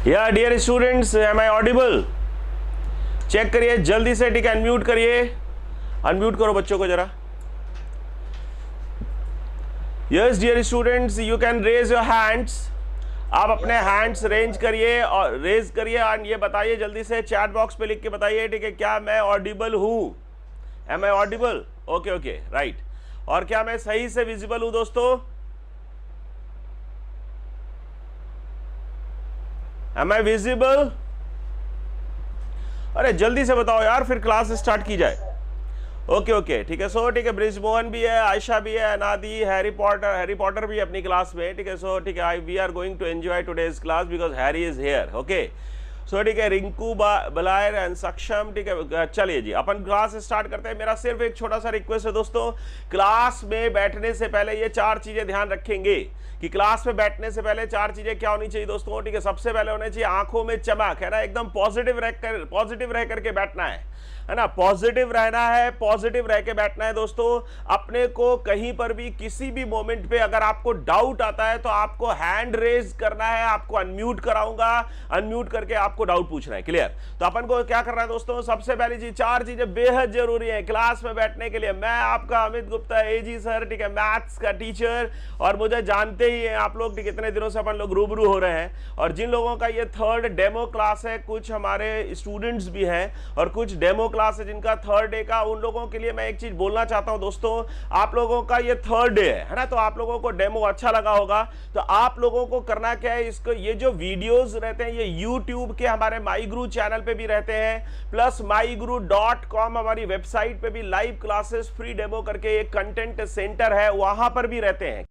या dear students, am I audible? Check करिए जल्दी से, ठीक है। अनम्यूट करिए, अनम्यूट करो बच्चों को जरा। Yes dear students, you can raise your hands. आप अपने हैंड्स रेंज करिए और रेज करिए और ये बताइए जल्दी से, चैट बॉक्स पे लिख के बताइए, ठीक है, क्या मैं ऑडिबल हूं? Am I audible? Okay okay, right. और क्या मैं सही से विजिबल हूं दोस्तों? Am I visible? अरे जल्दी से बताओ यार, फिर क्लास स्टार्ट की जाए। ओके ओके, ठीक है। सो ठीक है, ब्रिजमोहन भी है, आयशा भी है, अनादी, हैरी पॉटर भी है अपनी क्लास में, ठीक है। सो ठीक है, we are going to enjoy today's class because Harry is here. Okay, so ठीक है, रिंकू, बलायर एंड सक्षम, ठीक है। चलिए जी, अपन क्लास स्टार्ट करते हैं। मेरा सिर्फ एक छोटा सा रिक्वेस्ट है दोस्तों, क्लास में बैठने से पहले ये 4 चीजें ध्यान रखेंगे कि क्लास में बैठने से पहले 4 चीजें क्या होनी चाहिए दोस्तों, ठीक है। सबसे पहले होने चाहिए आंखों में चमक, है ना, एकदम पॉजिटिव रह करके बैठना है ना, पॉजिटिव रहना है, पॉजिटिव रह के बैठना है दोस्तों। अपने को कहीं पर भी किसी भी मोमेंट पे अगर आपको डाउट आता है तो आपको हैंड रेज करना है, आपको अनम्यूट कराऊंगा, अनम्यूट करके आपको डाउट पूछना है। क्लियर? तो अपन को क्या करना है दोस्तों, सबसे पहली चीज, 4 चीजें बेहद जरूरी है क्लास में बैठने के लिए। मैं आपका अमित गुप्ता, एजी सर, ठीक है, मैथ्स का टीचर, और मुझे जानते ही है आप लोग, ठीक, इतने दिनों से अपन लोग रूबरू हो रहे हैं। और जिन लोगों का ये 3rd डेमो क्लास है, कुछ हमारे स्टूडेंट्स भी हैं और कुछ डेमो क्लास है जिनका 3rd डे का, उन लोगों के लिए मैं एक चीज बोलना चाहता हूं दोस्तों। आप लोगों का ये 3rd डे है ना, तो आप लोगों को डेमो अच्छा लगा होगा। तो आप लोगों को करना क्या है, इसको, ये जो वीडियोस रहते हैं ये YouTube के हमारे माई गुरु चैनल पे भी रहते हैं, प्लस myguru.com हमारी वेबसाइट पे भी लाइव क्लासेस फ्री डेमो करके एक कंटेंट सेंटर है, वहां पर भी रहते हैं।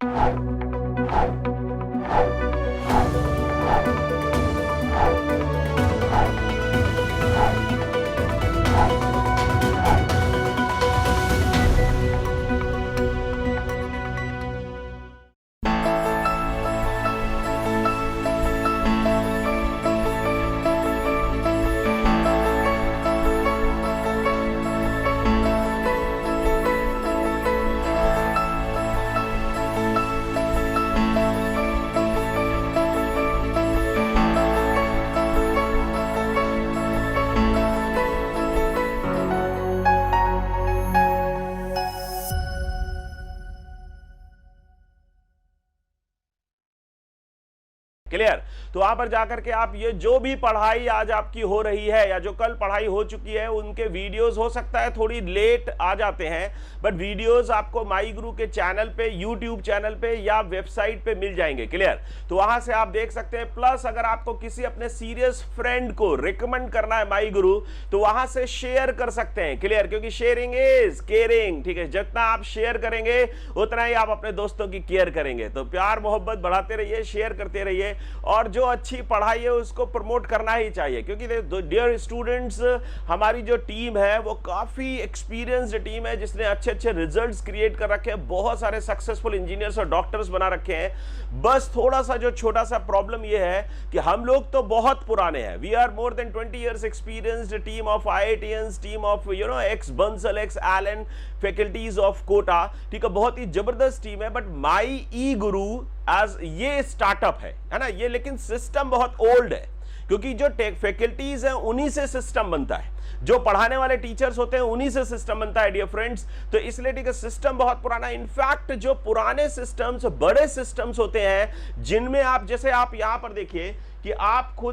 क्लियर? तो वहां पर जाकर के आप ये जो भी पढ़ाई आज आपकी हो रही है या जो कल पढ़ाई हो चुकी है, उनके वीडियोस हो सकता है थोड़ी लेट आ जाते हैं, बट वीडियोस आपको माई गुरु के चैनल पे, यूट्यूब चैनल पे या वेबसाइट पे मिल जाएंगे। क्लियर? तो वहां से आप देख सकते हैं। प्लस अगर आपको किसी अपने सीरियस फ्रेंड को रिकमेंड करना है माई गुरु, तो वहां से शेयर कर सकते हैं। क्लियर? क्योंकि शेयरिंग इज केयरिंग, ठीक है। जितना आप शेयर करेंगे उतना ही आप अपने दोस्तों की केयर करेंगे। तो प्यार मोहब्बत बढ़ाते रहिए, शेयर करते रहिए, और जो अच्छी पढ़ाई है उसको प्रमोट करना ही चाहिए। क्योंकि डियर स्टूडेंट्स, हमारी जो टीम है वो काफी एक्सपीरियंस्ड टीम है, जिसने अच्छे अच्छे रिजल्ट्स क्रिएट कर रखे हैं, बहुत सारे सक्सेसफुल इंजीनियर्स और डॉक्टर्स बना रखे हैं। बस थोड़ा सा जो छोटा सा प्रॉब्लम ये है कि हम लोग तो बहुत पुराने हैं। We are more than 20 years experienced team of IITians, team of ex Bansal, ex Allen, faculties of Kota, ठीक है, बहुत ही जबरदस्त टीम है। But my E Guru as ये स्टार्टअप है ना, ये लेकिन सिस्टम बहुत ओल्ड है, क्योंकि जो टेक फैकल्टीज हैं उन्हीं से सिस्टम बनता है, जो पढ़ाने वाले टीचर्स होते हैं उन्हीं से सिस्टम बनता है डियर फ्रेंड्स। तो इसलिए ठीक है, सिस्टम बहुत पुराना है। इनफैक्ट जो पुराने सिस्टम्स, बड़े सिस्टम्स होते हैं, जिनमें आप, जैसे आप यहां पर देखिए कि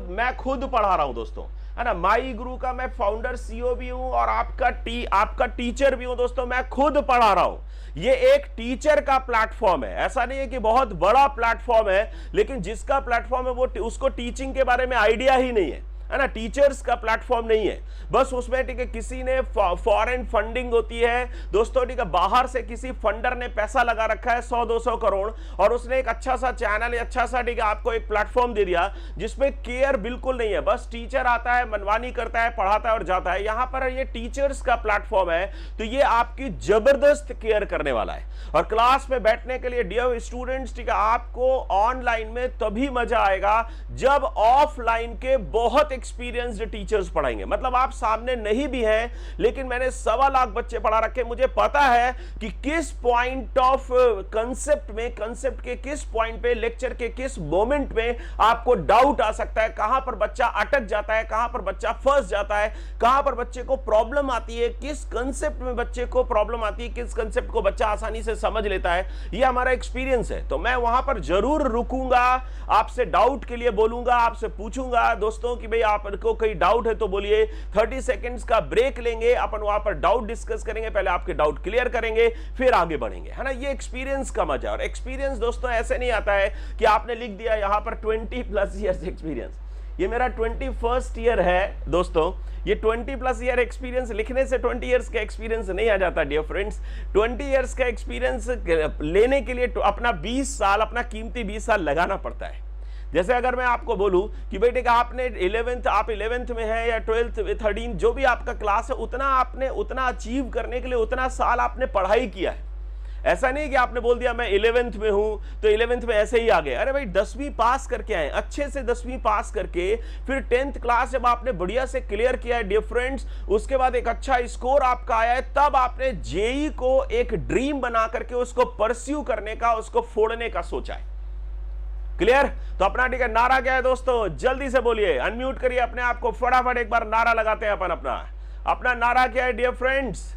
मैं खुद पढ़ा रहा हूं दोस्तों, है ना, माई गुरु का मैं फाउंडर, CEO भी हूं और आपका टीचर भी हूं दोस्तों। मैं खुद पढ़ा रहा हूं। ये एक टीचर का प्लेटफॉर्म है, ऐसा नहीं है कि बहुत बड़ा प्लेटफॉर्म है, लेकिन जिसका प्लेटफॉर्म है वो उसको टीचिंग के बारे में आइडिया ही नहीं है ना, टीचर्स का प्लेटफॉर्म नहीं है। बस उसमें ठीक है, किसी ने फॉरेन फंडिंग होती है दोस्तों, ठीक है, बाहर से किसी फंडर ने पैसा लगा रखा है 100-200 करोड़, और उसने एक अच्छा सा चैनल, अच्छा सा ठीक है आपको एक प्लेटफॉर्म दे दिया जिसमें केयर बिल्कुल नहीं है। बस टीचर आता है, मनमानी करता है, पढ़ाता है और जाता है। यहां पर ये टीचर्स का प्लेटफॉर्म है, तो ये आपकी जबरदस्त केयर करने वाला है। और क्लास में बैठने के लिए डियर स्टूडेंट्स, ठीक है, आपको ऑनलाइन में तभी मजा आएगा जब ऑफलाइन के बहुत एक्सपीरियंस्ड टीचर्स पढ़ाएंगे। मतलब आप सामने नहीं भी हैं, लेकिन मैंने 1.25 लाख बच्चे पढ़ा रखे, मुझे पता है कि किस पॉइंट ऑफ कंसेप्ट में, कंसेप्ट के किस पॉइंट पे, लेक्चर के किस मोमेंट में आपको डाउट आ सकता है, कहां पर बच्चा अटक जाता है, कहां पर बच्चा फंस जाता है, कहां पर बच्चे को प्रॉब्लम आती है, किस कंसेप्ट में बच्चे को प्रॉब्लम आती है, किस कंसेप्ट को बच्चा आसानी से समझ लेता है। यह हमारा एक्सपीरियंस है। तो मैं वहां पर जरूर रुकूंगा, आपसे डाउट के लिए बोलूंगा, आपसे पूछूंगा दोस्तों कि भाई आपको कोई डाउट है तो बोलिए। 30 सेकंड्स का ब्रेक लेंगे, अपन वहां पर डाउट डिस्कस करेंगे, पहले आपके डाउट क्लियर करेंगे, फिर आगे बढ़ेंगे, है ना। ये एक्सपीरियंस का मजा। और एक्सपीरियंस दोस्तों ऐसे नहीं आता है कि आपने लिख दिया यहां पर 20+ ईयर्स एक्सपीरियंस। ये मेरा 21st ईयर है दोस्तों। ये 20+ ईयर एक्सपीरियंस लिखने से 20 इयर्स का एक्सपीरियंस नहीं आ जाता डियर फ्रेंड्स। 20 इयर्स का एक्सपीरियंस लेने के लिए अपना 20 साल, अपना कीमती 20 साल लगाना पड़ता है। जैसे अगर मैं आपको बोलूं कि बेटे का आपने 11th, आप 11th में है या 12th, 13 जो भी आपका क्लास है, उतना अचीव करने के लिए उतना साल आपने पढ़ाई किया है। ऐसा नहीं कि आपने बोल दिया मैं 11th में हूं तो 11th में ऐसे ही आ गए। अरे भाई 10वीं पास करके आए, अच्छे से 10वीं पास करके फिर 10th क्लास जब आपने बढ़िया से क्लियर किया है डियर फ्रेंड्स, उसके बाद एक अच्छा स्कोर आपका आया है, तब आपने जेई को एक ड्रीम बना करके उसको परस्यू करने का, उसको फोड़ने का सोचा है। क्लियर? तो अपना ठीक है, नारा क्या है दोस्तों, जल्दी से बोलिए, अनम्यूट करिए अपने आप को, फटाफट एक बार नारा लगाते हैं अपन। अपना नारा क्या है डियर फ्रेंड्स?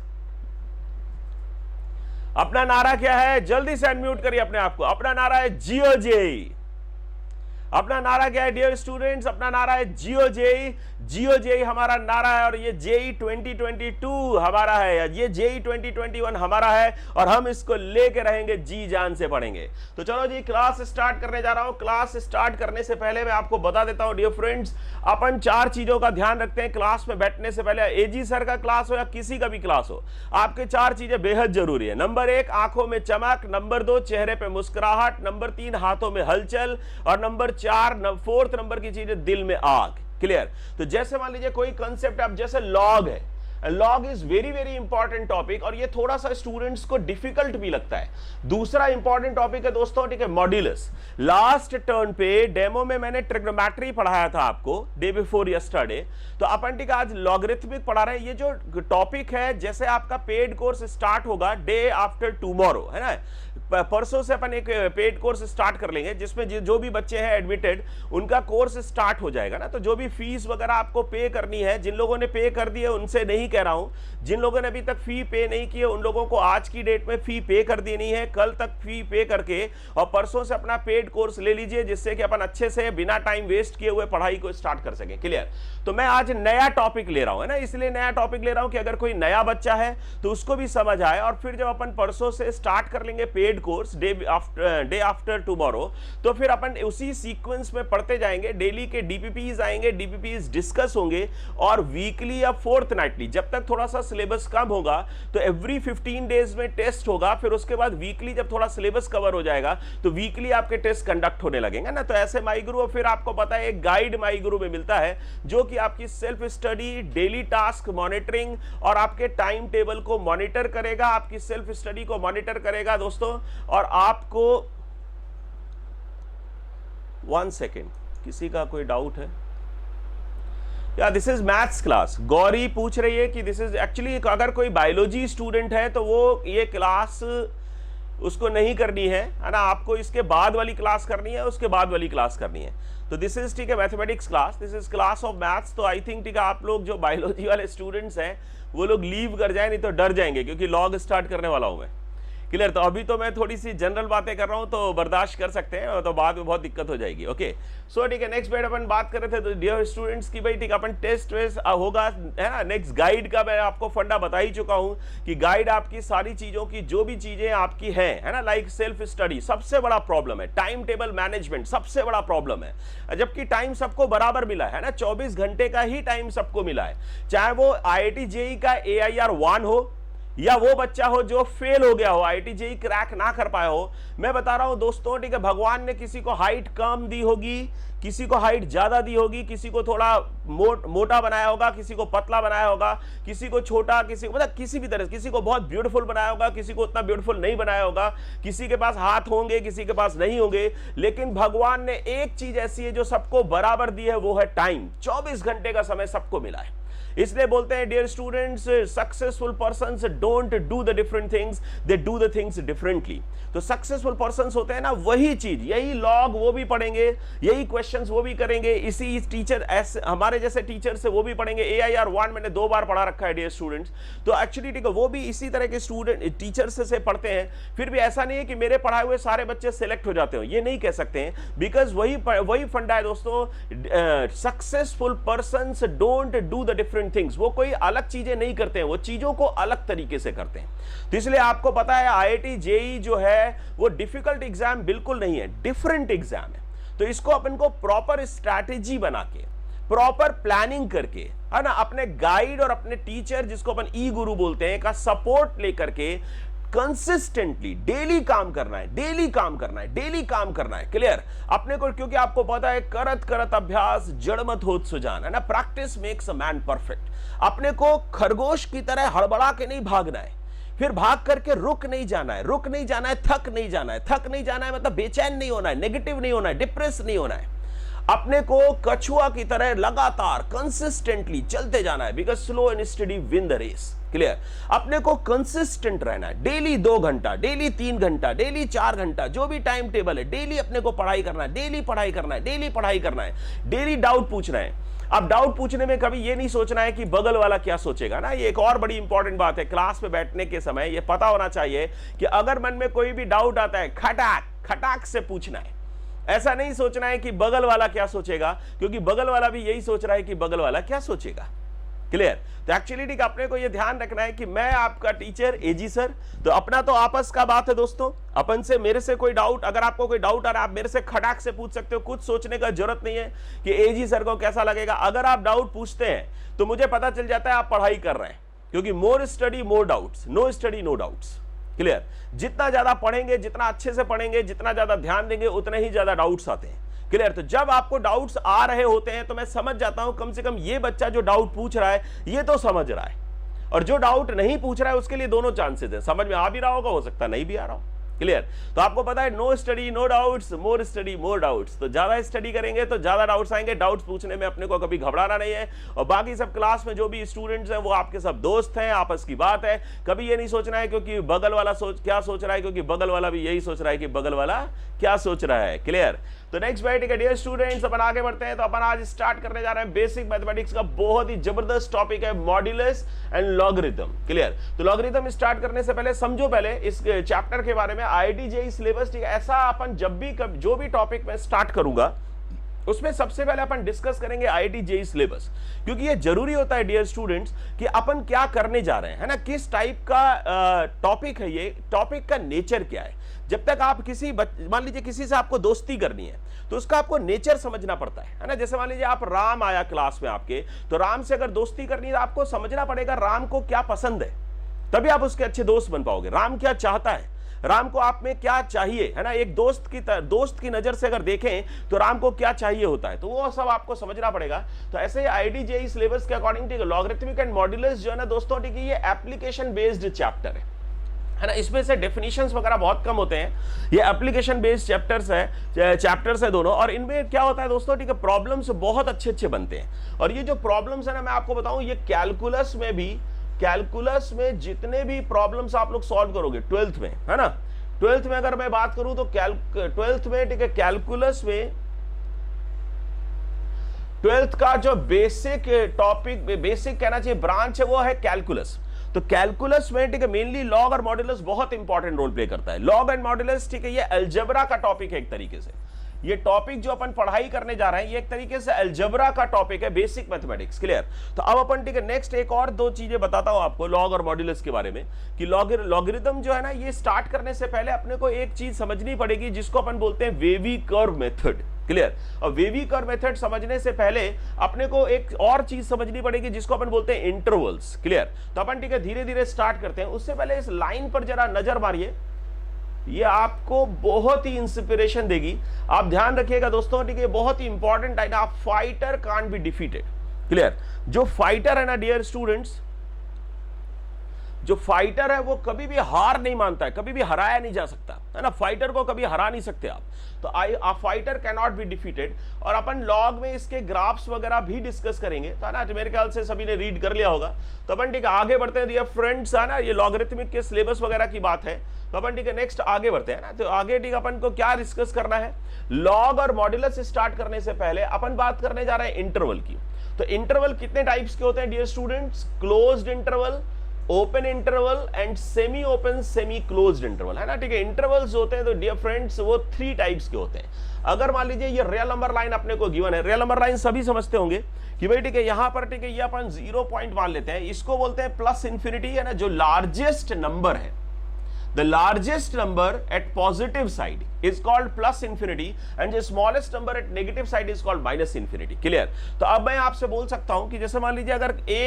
अपना नारा क्या है? जल्दी से अनम्यूट करिए अपने आप को। अपना नारा है जियो जेई। अपना नारा क्या है डियर स्टूडेंट्स? अपना नारा है जियो जेई। जियो जेई हमारा नारा है, और ये जेई 2022 हमारा है, ये जेई 2021 हमारा है, और हम इसको लेके रहेंगे, जी जान से पढ़ेंगे। तो चलो जी क्लास स्टार्ट करने जा रहा हूं। क्लास स्टार्ट करने से पहले मैं आपको बता देता हूं डियर फ्रेंड्स, अपन 4 चीजों का ध्यान रखते हैं क्लास में बैठने से पहले। एजी सर का क्लास हो या किसी का भी क्लास हो, आपके 4 चीजें बेहद जरूरी है। नंबर 1 आंखों में चमक, नंबर 2 चेहरे पे मुस्कुराहट, नंबर 3 हाथों में हलचल, और नंबर 4 नंबर की चीज है दिल में आग। क्लियर? तो जैसे मान लीजिए कोई कंसेप्ट, आप जैसे लॉग है, log is very very important topic, और ये थोड़ा सा स्टूडेंट्स को डिफिकल्ट भी लगता है। दूसरा इंपॉर्टेंट टॉपिक है दोस्तों, ठीक है, मॉड्यूलस। लास्ट टर्न पे डेमो में मैंने ट्रिग्नोमेट्री पढ़ाया था आपको, डे बिफोर यस्टरडे। तो अपन ठीक है आज लॉगरिथमिक पढ़ा रहे हैं। ये जो टॉपिक है, जैसे आपका पेड कोर्स स्टार्ट होगा डे आफ्टर टुमारो, है ना, परसों से अपन एक पेड कोर्स स्टार्ट कर लेंगे, जिसमें जो भी बच्चे हैं एडमिटेड, उनका कोर्स स्टार्ट हो जाएगा ना। तो जो भी फीस वगैरह आपको पे करनी है, जिन लोगों ने पे कर दी है उनसे नहीं कह रहा हूं, जिन लोगों ने अभी तक फी पे नहीं की है उन लोगों को आज की डेट में फी पे कर देनी है। कल तक फी पे करके और परसों से अपना पेड कोर्स ले लीजिए, जिससे कि अपन अच्छे से बिना टाइम वेस्ट किए हुए पढ़ाई को स्टार्ट कर सकें। क्लियर? तो मैं आज नया टॉपिक ले रहा हूं, है ना, इसलिए नया टॉपिक ले रहा हूं कि अगर कोई नया बच्चा है तो उसको भी समझ आए। और फिर जब अपन परसों से स्टार्ट कर लेंगे paid course day after tomorrow, तो फिर अपन उसी सीक्वेंस में पढ़ते जाएंगे। डेली के डीपीपीज आएंगे, डीपीपीज डिस्कस होंगे, और वीकली या फोर्टनाइटली, जब तक थोड़ा सा सिलेबस कम होगा तो एवरी 15 डेज में टेस्ट होगा। फिर उसके बाद वीकली जब थोड़ा सिलेबस कवर हो जाएगा तो वीकली आपके टेस्ट कंडक्ट होने लगेंगे ना। तो ऐसे माई गुरु, फिर आपको पता है एक गाइड माई गुरु में मिलता है, जो कि आपकी self study, daily task monitoring और आपके टाइम टेबल को मॉनिटर करेगा, आपकी सेल्फ स्टडी को मॉनिटर करेगा दोस्तों। और आपको 1 सेकेंड, किसी का कोई डाउट है? या this is maths class. Gauri पूछ रही है कि दिस इज एक्चुअली, अगर कोई बायोलॉजी स्टूडेंट है तो वो ये क्लास उसको नहीं करनी है ना, आपको इसके बाद वाली क्लास करनी है, उसके बाद वाली क्लास करनी है। तो दिस इज ठीक है mathematics class, this is class of maths. तो आई थिंक ठीक है आप लोग जो बायोलॉजी वाले स्टूडेंट्स हैं वो लोग लीव कर जाए, नहीं तो डर जाएंगे, क्योंकि लॉग स्टार्ट करने वाला हूं मैं। क्लियर? तो अभी तो मैं थोड़ी सी जनरल बातें कर रहा हूं, तो बर्दाश्त कर सकते हैं, तो बाद में बहुत दिक्कत हो जाएगी। ओके सो ठीक है, नेक्स्ट बेट अपन बात कर रहे थे तो डियर स्टूडेंट्स की भाई ठीक है अपन टेस्ट वेस्ट होगा, है ना। नेक्स्ट गाइड का मैं आपको फंडा बता ही चुका हूं कि गाइड आपकी सारी चीजों की, जो भी चीजें आपकी हैं, है ना, लाइक सेल्फ स्टडी सबसे बड़ा प्रॉब्लम है, टाइम टेबल मैनेजमेंट सबसे बड़ा प्रॉब्लम है। जबकि टाइम सबको बराबर मिला है ना, 24 घंटे का ही टाइम सबको मिला है, चाहे वो IIT JEE का AIR 1 हो या वो बच्चा हो जो फेल हो गया हो, आईआईटी जेईई क्रैक ना कर पाया हो, मैं बता रहा हूं दोस्तों, ठीक है, भगवान ने किसी को हाइट कम दी होगी, किसी को हाइट ज्यादा दी होगी, किसी को थोड़ा मोटा बनाया होगा, किसी को पतला बनाया होगा, किसी को छोटा, किसी को मतलब किसी भी तरह से, किसी को बहुत ब्यूटीफुल बनाया होगा, किसी को उतना ब्यूटीफुल नहीं बनाया होगा, किसी के पास हाथ होंगे, किसी के पास नहीं होंगे, लेकिन भगवान ने एक चीज ऐसी है जो सबको बराबर दी है, वो है टाइम। 24 घंटे का समय सबको मिला है। इसलिए बोलते हैं dear students, successful persons don't do the different things, they do the things differently. तो सक्सेसफुल पर्सन्स होते हैं ना, वही चीज, यही लॉग वो भी पढ़ेंगे, यही क्वेश्चंस वो भी करेंगे, इसी टीचर ऐसे हमारे जैसे टीचर से वो भी पढ़ेंगे। AIR 1 मैंने 2 बार पढ़ा रखा है डियर स्टूडेंट्स। तो एक्चुअली ठीक है, वो भी इसी तरह के स्टूडेंट टीचर से पढ़ते हैं। फिर भी ऐसा नहीं है कि मेरे पढ़ाए हुए सारे बच्चे सिलेक्ट हो जाते हो, ये नहीं कह सकते हैं, बिकॉज वही फंडा है दोस्तों, successful persons don't do the different things. वो कोई अलग चीजें नहीं करते हैं, वो चीजों को अलग तरीके से करते हैं। तो इसलिए आपको पता है आईआईटी जेईई जो है वो डिफिकल्ट एग्जाम बिल्कुल नहीं है, डिफरेंट एग्जाम है। तो इसको अपन को प्रॉपर स्ट्रैटेजी बना के, प्रॉपर प्लानिंग करके, है ना, अपने गाइड और अपने टीचर जिसको अपन ई गुरु बोलते हैं का सपोर्ट लेकर के कंसिस्टेंटली डेली काम करना है, डेली काम करना है, डेली काम करना है। क्लियर अपने को, क्योंकि आपको पता है करत करत अभ्यास जड़ मत होत सुजान, है ना, practice makes a man perfect. अपने को खरगोश की तरह हड़बड़ा के नहीं भागना है, फिर भाग करके रुक नहीं जाना है, रुक नहीं जाना है, थक नहीं जाना है, थक नहीं जाना है मतलब बेचैन नहीं होना है, नेगेटिव नहीं होना है, डिप्रेस नहीं होना है। अपने को कछुआ की तरह लगातार कंसिस्टेंटली चलते जाना है, because slow and study win the race. Clear अपने को कंसिस्टेंट रहना है, डेली 2 घंटा, डेली 3 घंटा, डेली 4 घंटा, जो भी टाइम टेबल है, डेली अपने को पढ़ाई करना है, डेली पढ़ाई करना है, डेली पढ़ाई करना है, डेली डाउट पूछना है। अब डाउट पूछने में कभी ये नहीं सोचना है कि बगल वाला क्या सोचेगा ना, ये एक और बड़ी इंपॉर्टेंट बात है। क्लास में बैठने के समय ये पता होना चाहिए कि अगर मन में कोई भी डाउट आता है, खटाक खटाक से पूछना है। ऐसा नहीं सोचना है कि बगल वाला क्या सोचेगा, क्योंकि बगल वाला भी यही सोच रहा है कि बगल वाला क्या सोचेगा। क्लियर? तो एक्चुअली ठीक अपने को ये ध्यान रखना है कि मैं आपका टीचर एजी सर, तो अपना तो आपस का बात है दोस्तों, अपन से मेरे से कोई डाउट, अगर आपको कोई डाउट आ रहा है आप मेरे से खटाक से पूछ सकते हो, कुछ सोचने का जरूरत नहीं है कि एजी सर को कैसा लगेगा। अगर आप डाउट पूछते हैं तो मुझे पता चल जाता है आप पढ़ाई कर रहे हैं, क्योंकि more study more doubts, no study no doubts. Clear? जितना ज्यादा पढ़ेंगे, जितना अच्छे से पढ़ेंगे, जितना ज्यादा ध्यान देंगे, उतने ही ज्यादा डाउट्स आते हैं। क्लियर? तो जब आपको डाउट्स आ रहे होते हैं तो मैं समझ जाता हूं कम से कम ये बच्चा जो डाउट पूछ रहा है ये तो समझ रहा है, और जो डाउट नहीं पूछ रहा है उसके लिए दोनों चांसेस है, समझ में आ भी रहा होगा, हो सकता नहीं भी आ रहा हो। क्लियर? तो आपको पता है no study no doubts, more study more doubts. तो ज्यादा स्टडी करेंगे तो ज्यादा डाउट्स आएंगे, डाउट्स पूछने में अपने को कभी घबराना नहीं है। और बाकी सब क्लास में जो भी स्टूडेंट्स हैं वो आपके सब दोस्त हैं, आपस की बात है। कभी ये नहीं सोचना है क्योंकि बगल वाला क्या सोच रहा है, क्योंकि बगल वाला भी यही सोच रहा है कि बगल वाला क्या सोच रहा है। क्लियर? तो नेक्स्ट बैठ के डियर स्टूडेंट्स अपन आगे बढ़ते हैं। तो अपन आज स्टार्ट करने जा रहे हैं बेसिक मैथमेटिक्स का बहुत ही जबरदस्त टॉपिक है, मॉड्यूलस एंड लॉगरिथम। क्लियर? तो लॉगरिथम स्टार्ट करने से पहले समझो पहले इस चैप्टर के बारे में, आईआईटी जेईई सिलेबस। ठीक है, ऐसा अपन जब भी जो भी टॉपिक में स्टार्ट करूंगा उसमें सबसे पहले अपन डिस्कस करेंगे आईआईटी जेईई सिलेबस, क्योंकि ये जरूरी होता है डियर स्टूडेंट्स कि अपन क्या करने जा रहे हैं, है ना, किस टाइप का टॉपिक है, ये टॉपिक का नेचर क्या है। जब तक आप मान लीजिए किसी से आपको दोस्ती करनी है तो उसका आपको नेचर समझना पड़ता है ना। जैसे मान लीजिए आप राम आया क्लास में आपके, तो राम से अगर दोस्ती करनी है तो आपको समझना पड़ेगा राम को क्या पसंद है, तभी आप उसके अच्छे दोस्त बन पाओगे। राम क्या चाहता है, राम को आप में क्या चाहिए, है ना, एक दोस्त की नजर से अगर देखें तो राम को क्या चाहिए होता है, तो वो सब आपको समझना पड़ेगा। तो ऐसे आईआईटी जेईई सिलेबस के अकॉर्डिंग ठीक है, लॉगरिथमिक एंड मॉड्यूलस जो है ना दोस्तों, ठीक है, ये एप्लीकेशन बेस्ड चैप्टर है ना, इसमें से डेफिनेशंस वगैरह बहुत कम होते हैं। ये एप्लीकेशन बेस्ड चैप्टर्स है दोनों, और इनमें क्या होता है दोस्तों, ठीक है, प्रॉब्लम्स बहुत अच्छे बनते हैं। और ये जो प्रॉब्लम्स है ना, मैं आपको बताऊं, ये कैलकुलस में जितने भी प्रॉब्लम्स आप लोग सॉल्व करोगे 12th में, है ना, 12th में अगर मैं बात करूं तो 12th में ठीक है, कैलकुलस में 12th का जो बेसिक टॉपिक, बेसिक कहना चाहिए ब्रांच है, वो है कैलकुलस। तो कैलकुलस में ठीक है मेनली लॉग और मॉड्यूलस बहुत इंपॉर्टेंट रोल प्ले करता है। लॉग एंड मॉड्यूलस ठीक है, ये अलजेब्रा का टॉपिक है एक तरीके से। ये टॉपिक जो अपन पढ़ाई करने जा रहे हैं ये एक तरीके से अलजेब्रा का टॉपिक है, बेसिक मैथमेटिक्स। क्लियर? तो अब अपन ठीक है नेक्स्ट एक और 2 चीजें बताता हूं आपको लॉग और मॉड्यूलस के बारे में, कि लॉगरिथम जो है ना, ये स्टार्ट करने से पहले अपने को एक चीज समझनी पड़ेगी जिसको अपन बोलते हैं वेवी कर्व मेथड। क्लियर। और वेवी कर्व मेथड समझने से पहले अपने को एक और चीज समझनी पड़ेगी जिसको अपन बोलते हैं इंटरवल्स। क्लियर। तो अपन ठीक है धीरे धीरे स्टार्ट करते हैं। उससे पहले इस लाइन पर जरा नजर मारिए, ये आपको बहुत ही इंस्पिरेशन देगी। आप ध्यान रखिएगा दोस्तों, ठीक है, बहुत ही इंपॉर्टेंट है ना, fighter can't be defeated. Clear. जो फाइटर है ना डियर स्टूडेंट्स, जो फाइटर है वो कभी भी हार नहीं मानता है, कभी भी हराया नहीं जा सकता है ना, फाइटर को कभी हरा नहीं सकते आप। तो a fighter can not be defeated. और अपन लॉग में इसके ग्राफ्स वगैरह भी डिस्कस करेंगे, तो है ना, मेरे ख्याल से सभी ने रीड कर लिया होगा। तो अपन ठीक है आगे बढ़ते हैं डियर फ्रेंड्स, है ना, ये लॉगरिथमिक के सिलेबस वगैरह की बात है। तो अपन ठीक है नेक्स्ट आगे बढ़ते हैं ना। तो आगे ठीक अपन को क्या डिस्कस करना है, लॉग और मॉड्यूलस स्टार्ट करने से पहले अपन बात करने जा रहे हैं इंटरवल की। तो इंटरवल कितने टाइप्स के होते हैं dear students, closed interval, open interval and semi open semi closed interval, है ना, ठीक है। इंटरवल्स होते हैं तो डियर फ्रेंड्स वो 3 टाइप्स के होते हैं। अगर मान लीजिए ये रियल नंबर लाइन अपने को गिवन है, रियल नंबर लाइन सभी समझते होंगे कि भाई ठीक है यहां पर ठीक है ये अपन 0 पॉइंट मान लेते हैं, इसको बोलते हैं प्लस इंफिनिटी, है ना, जो लार्जेस्ट नंबर है, the largest number at positive side is called plus infinity and the smallest number at negative side is called minus infinity। Clear. तो अब मैं आपसे बोल सकता हूं कि जैसे मान लीजिए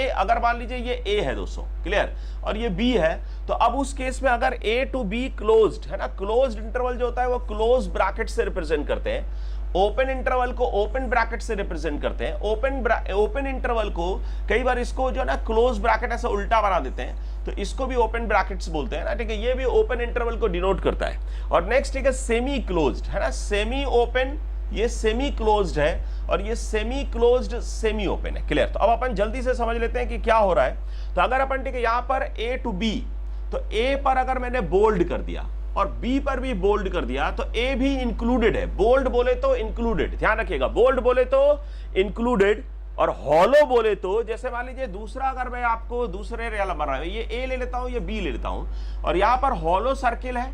अगर मान लीजिए ये a है दोस्तों, क्लियर, और ये b है, तो अब उस केस में अगर a to b क्लोज्ड है ना, क्लोज्ड इंटरवल जो होता है वो क्लोज ब्रैकेट से रिप्रेजेंट करते हैं, ओपन इंटरवल को ओपन ब्रैकेट से रिप्रेजेंट करते हैं। ओपन इंटरवल को कई बार इसको जो है ना क्लोज ब्रैकेट ऐसा उल्टा बना देते हैं, तो इसको भी ओपन ब्रैकेट्स बोलते हैं ना, ठीक है, ये भी ओपन इंटरवल को डिनोट करता है। और नेक्स्ट ठीक है सेमी क्लोज्ड, है ना, सेमी ओपन, ये सेमी क्लोज्ड है और ये सेमी क्लोज्ड सेमी ओपन है। क्लियर। तो अब अपन जल्दी से समझ लेते हैं कि क्या हो रहा है। तो अगर अपन ठीक है यहां पर a to b, तो a पर अगर मैंने बोल्ड कर दिया और B पर भी बोल्ड कर दिया तो A भी इंक्लूडेड है। बोल्ड बोले तो इंक्लूडेड, ध्यान रखिएगा, बोल्ड बोले तो इंक्लूडेड, और हॉलो बोले तो जैसे मान लीजिए दूसरा, अगर मैं आपको दूसरे रियल नंबर है, ये A ले लेता हूं, ये B ले लेता हूं, और यहां पर हॉलो सर्किल है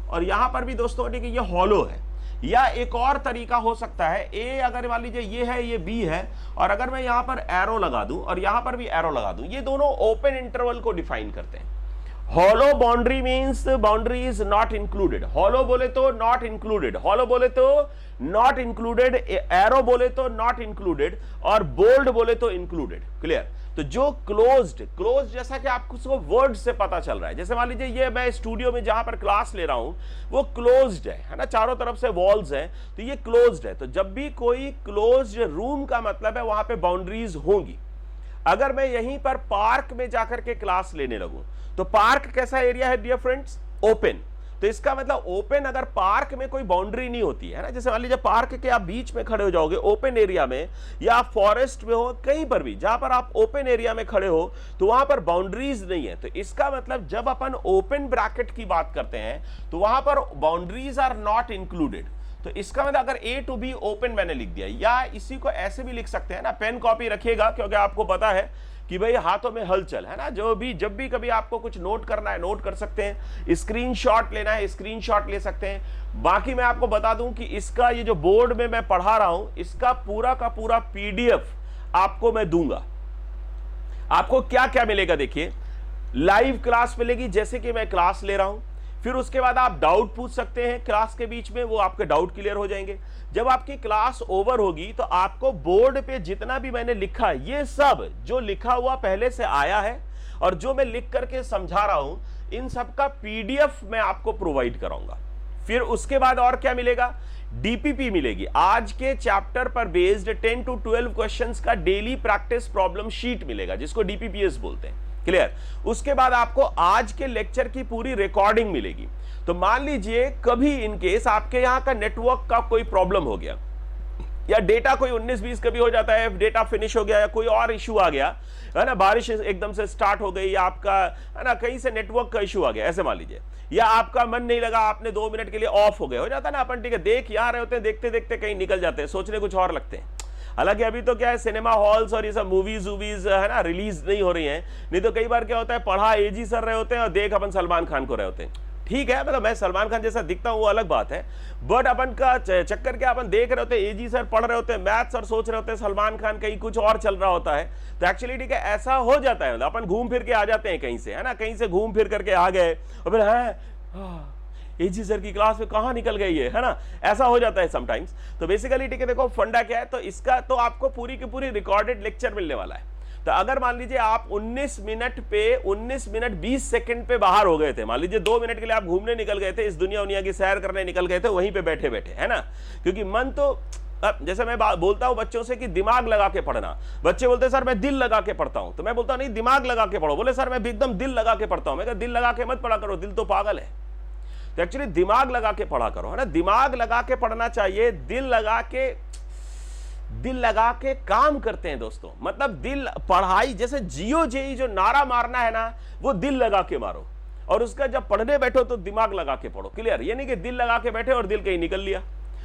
और यहां पर भी दोस्तों ठीक है ये हॉलो है। या एक और तरीका हो सकता है, A अगर मान लीजिए ये है, ये B है, और अगर मैं यहां पर एरो लगा दूं और यहां पर भी एरो लगा दूं, ये दोनों ओपन इंटरवल को डिफाइन करते हैं। Hollow boundary means boundary is not included, hollow बोले तो नॉट इंक्लूडेड, हॉलो बोले तो नॉट इंक्लूडेड, एरो बोले तो नॉट इंक्लूडेड, और बोल्ड बोले तो इंक्लूडेड। क्लियर। तो जो क्लोज्ड जैसा कि आपको उसको वर्ड से पता चल रहा है, जैसे मान लीजिए ये मैं स्टूडियो में जहां पर क्लास ले रहा हूं वो क्लोज्ड है ना, चारों तरफ से वॉल्स हैं, तो ये क्लोज्ड है। तो जब भी कोई क्लोज्ड रूम का मतलब है वहां पे बाउंड्रीज होंगी। अगर मैं यहीं पर पार्क में जाकर के क्लास लेने लगूं, तो पार्क कैसा एरिया है डियर फ्रेंड्स, ओपन। तो इसका मतलब ओपन, अगर पार्क में कोई बाउंड्री नहीं होती है ना, जैसे मान लीजिए पार्क के आप बीच में खड़े हो जाओगे ओपन एरिया में, या आप फॉरेस्ट में हो, कहीं पर भी जहां पर आप ओपन एरिया में खड़े हो, तो वहां पर बाउंड्रीज नहीं है। तो इसका मतलब जब अपन ओपन ब्रैकेट की बात करते हैं तो वहां पर बाउंड्रीज आर नॉट इंक्लूडेड। तो इसका मतलब अगर A to B ओपन मैंने लिख दिया, या इसी को ऐसे भी लिख सकते हैं ना, पेन कॉपी रखिएगा क्योंकि आपको पता है कि भाई हाथों में हलचल है ना, जब भी कभी आपको कुछ नोट करना है नोट कर सकते हैं, स्क्रीनशॉट लेना है स्क्रीनशॉट ले सकते हैं। बाकी मैं आपको बता दूं कि इसका ये जो बोर्ड में मैं पढ़ा रहा हूं, इसका पूरा का पूरा PDF आपको मैं दूंगा। आपको क्या क्या मिलेगा देखिए, लाइव क्लास मिलेगी जैसे कि मैं क्लास ले रहा हूं, फिर उसके बाद आप डाउट पूछ सकते हैं क्लास के बीच में, वो आपके डाउट क्लियर हो जाएंगे। जब आपकी क्लास ओवर होगी तो आपको बोर्ड पे जितना भी मैंने लिखा है, ये सब जो लिखा हुआ पहले से आया है और जो मैं लिख करके समझा रहा हूं, इन सब का PDF मैं आपको प्रोवाइड कराऊंगा। फिर उसके बाद और क्या मिलेगा, DPP मिलेगी, आज के चैप्टर पर बेस्ड 10 to 12 क्वेश्चंस का डेली प्रैक्टिस प्रॉब्लम शीट मिलेगा, जिसको DPPS बोलते हैं। क्लियर। उसके बाद आपको आज के लेक्चर की पूरी रिकॉर्डिंग मिलेगी। तो मान लीजिए कभी इनकेस आपके यहां का नेटवर्क का कोई प्रॉब्लम हो गया, या डेटा कोई 19-20 कभी हो जाता है, डेटा फिनिश हो गया, या कोई और इश्यू आ गया है ना, बारिश एकदम से स्टार्ट हो गई, या आपका है ना कहीं से नेटवर्क का इश्यू आ गया, ऐसे मान लीजिए, या आपका मन नहीं लगा, आपने 2 मिनट के लिए ऑफ हो गए, हो जाता है ना, अपन ठीक है देख यहां रहे होते हैं, देखते देखते कहीं निकल जाते हैं, सोचने कुछ और लगते हैं। हालांकि अभी तो क्या है, सिनेमा हॉल्स और ये सब मूवीज है ना रिलीज नहीं हो रही हैं, नहीं तो कई बार क्या होता है, पढ़ा AG सर रहे होते हैं और देख अपन सलमान खान को रहे होते हैं। ठीक है, मतलब मैं सलमान खान जैसा दिखता हूं वो अलग बात है, बट अपन का चक्कर क्या, अपन देख रहे होते हैं AG सर पढ़ रहे होते हैं मैथ्स और सोच रहे होते हैं सलमान खान कहीं कुछ और चल रहा होता है। तो एक्चुअली ठीक है ऐसा हो जाता है, अपन घूम फिर के आ जाते हैं कहीं से, है ना, कहीं से घूम फिर करके आ गए और फिर एजी सर की क्लास में कहां निकल गई है ना, ऐसा हो जाता है समटाइम्स। तो बेसिकली ठीक है, देखो फंडा क्या है, तो इसका तो आपको पूरी की पूरी रिकॉर्डेड लेक्चर मिलने वाला है। तो अगर मान लीजिए आप 19 मिनट 20 सेकंड पे बाहर हो गए थे, मान लीजिए 2 मिनट के लिए आप घूमने निकल गए थे, इस दुनिया की सैर करने निकल गए थे, वहीं पे बैठे बैठे, है ना, क्योंकि मन तो, अब जैसे मैं बोलता हूं बच्चों से कि दिमाग लगा के पढ़ना, बच्चे बोलते हैं सर मैं दिल लगा के पढ़ता हूं, तो मैं बोलता हूं नहीं, दिमाग लगा के पढ़ो। बोले सर मैं एकदम दिल लगा के पढ़ता हूं। मैं कहा दिल लगा के मत पढ़ा करो, दिल तो पागल है। तो एक्चुअली दिमाग लगा के पढ़ा करो, है ना, दिमाग लगा के पढ़ना चाहिए। दिल लगा के काम करते हैं दोस्तों, मतलब दिल, पढ़ाई जैसे जियो जेई जो नारा मारना है ना, वो दिल लगा के मारो, और उसका जब पढ़ने बैठो तो दिमाग लगा के पढ़ो। क्लियर? ये नहीं कि दिल लगा के बैठे और दिल कहीं निकल लिया।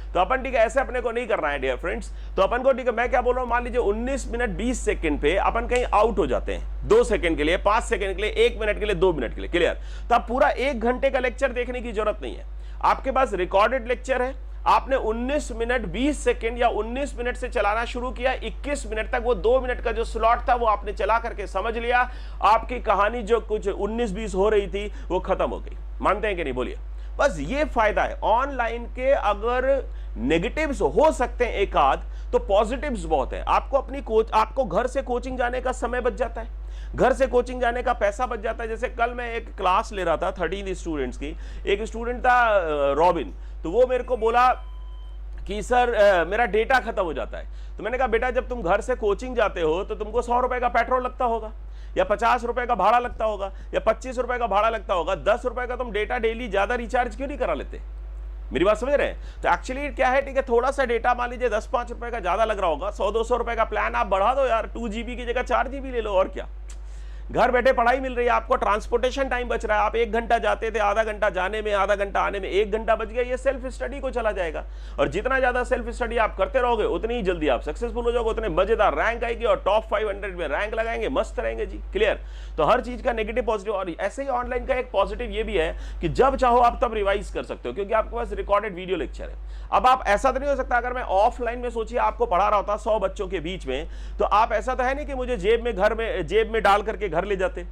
तो अपन ठीक है, ऐसे अपने को नहीं करना है डियर फ्रेंड्स। तो अपन को ठीक है, मैं क्या बोल रहा हूं, मान लीजिए 19 मिनट 20 सेकंड पे अपन कहीं आउट हो जाते हैं, 2 सेकंड के लिए, 5 सेकंड के लिए, 1 मिनट के लिए, 2 मिनट के लिए। क्लियर? तो आप पूरा 1 घंटे का लेक्चर देखने की जरूरत नहीं है, आपके पास रिकॉर्डेड लेक्चर है। आपने 19 मिनट 20 सेकंड या 19 मिनट से चलाना शुरू किया, 21 मिनट तक वो 2 मिनट का जो स्लॉट था वो आपने चला करके समझ लिया, आपकी कहानी जो कुछ 19-20 हो रही थी वो खत्म हो गई। मानते हैं कि नहीं? बोलिए। बस ये फायदा है ऑनलाइन के। अगर नेगेटिव्स हो सकते हैं एक आध, तो पॉजिटिव्स बहुत है। आपको घर से कोचिंग जाने का समय बच जाता है, घर से कोचिंग जाने का पैसा बच जाता है। जैसे कल मैं एक क्लास ले रहा था 13 स्टूडेंट्स की, एक स्टूडेंट था रॉबिन, तो वो मेरे को बोला कि सर मेरा डेटा खत्म हो जाता है। तो मैंने कहा बेटा जब तुम घर से कोचिंग जाते हो तो तुमको 100 रुपए का पेट्रोल लगता होगा, या 50 रुपए का भाड़ा लगता होगा, या 25 रुपए का भाड़ा लगता होगा, 10 रुपए का तुम डेटा डेली ज्यादा रिचार्ज क्यों नहीं करा लेते? मेरी बात समझ रहे हैं? तो एक्चुअली क्या है, ठीक है, थोड़ा सा डेटा मान लीजिए 10-5 रुपए का ज्यादा लग रहा होगा, 100-200 रुपए का प्लान आप बढ़ा दो यार, 2 GB की जगह 4 GB ले लो, और क्या। घर बैठे पढ़ाई मिल रही है, आपको ट्रांसपोर्टेशन टाइम बच रहा है। आप 1 घंटा जाते थे, आधा घंटा जाने में, आधा घंटा आने में, 1 घंटा बच गया, ये सेल्फ स्टडी को चला जाएगा। और जितना ज्यादा सेल्फ स्टडी आप करते रहोगे उतनी ही जल्दी आप सक्सेसफुल हो जाओगे, उतने मजेदार रैंक आएगी और टॉप 500 में रैंक लगाएंगे, मस्त रहेंगे जी। क्लियर? तो हर चीज का नेगेटिव पॉजिटिव, और ऐसे ही ऑनलाइन का एक पॉजिटिव ये भी है कि जब चाहो आप तब रिवाइज कर सकते हो, क्योंकि आपके पास रिकॉर्डेड वीडियो लेक्चर है। अब आप ऐसा तो नहीं हो सकता, अगर मैं ऑफलाइन में सोचिए आपको पढ़ा रहा होता 100 बच्चों के बीच में, तो आप ऐसा तो है नहीं कि मुझे जेब में डाल करके घर ले जाते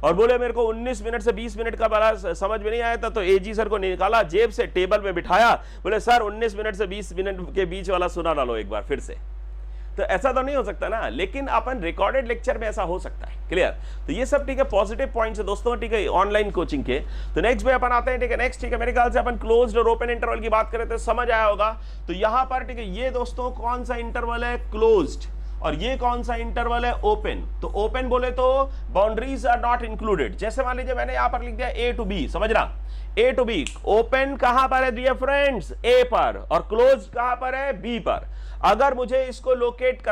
और बोले मेरे को 19 मिनट से 20 मिनट का वाला समझ में नहीं आया था, तो एजी सर को निकाला, जेब से टेबल पे बिठाया, बोले सर 19 मिनट से 20 मिनट के बीच वाला सुना डालो एक बार फिर से। तो ऐसा तो नहीं हो सकता ना, लेकिन अपन रिकॉर्डेड लेक्चर में ऐसा हो सकता है। क्लियर? तो ये सब ठीक है पॉजिटिव पॉइंट्स है दोस्तों, ठीक है, ऑनलाइन कोचिंग के। तो नेक्स्ट में अपन आते हैं, ठीक है, नेक्स्ट, ठीक है, मेरे ख्याल से अपन क्लोज्ड और ओपन इंटरवल की बात करें तो समझ आया होगा। तो यहां पर ठीक है, ये दोस्तों कौन सा इंटरवल है? क्लोज्ड। और ये कौन सा इंटरवल है? ओपन। तो ओपन बोले तो बाउंड्रीज आर नॉट इंक्लूडेड। जैसे मान लीजिए मैंने यहां पर लिख दिया A to B, समझना, A to B। ओपन कहां पर है डियर फ्रेंड्स? A पर। और क्लोज कहां पर है? B पर। अगर मुझे इसको लोकेट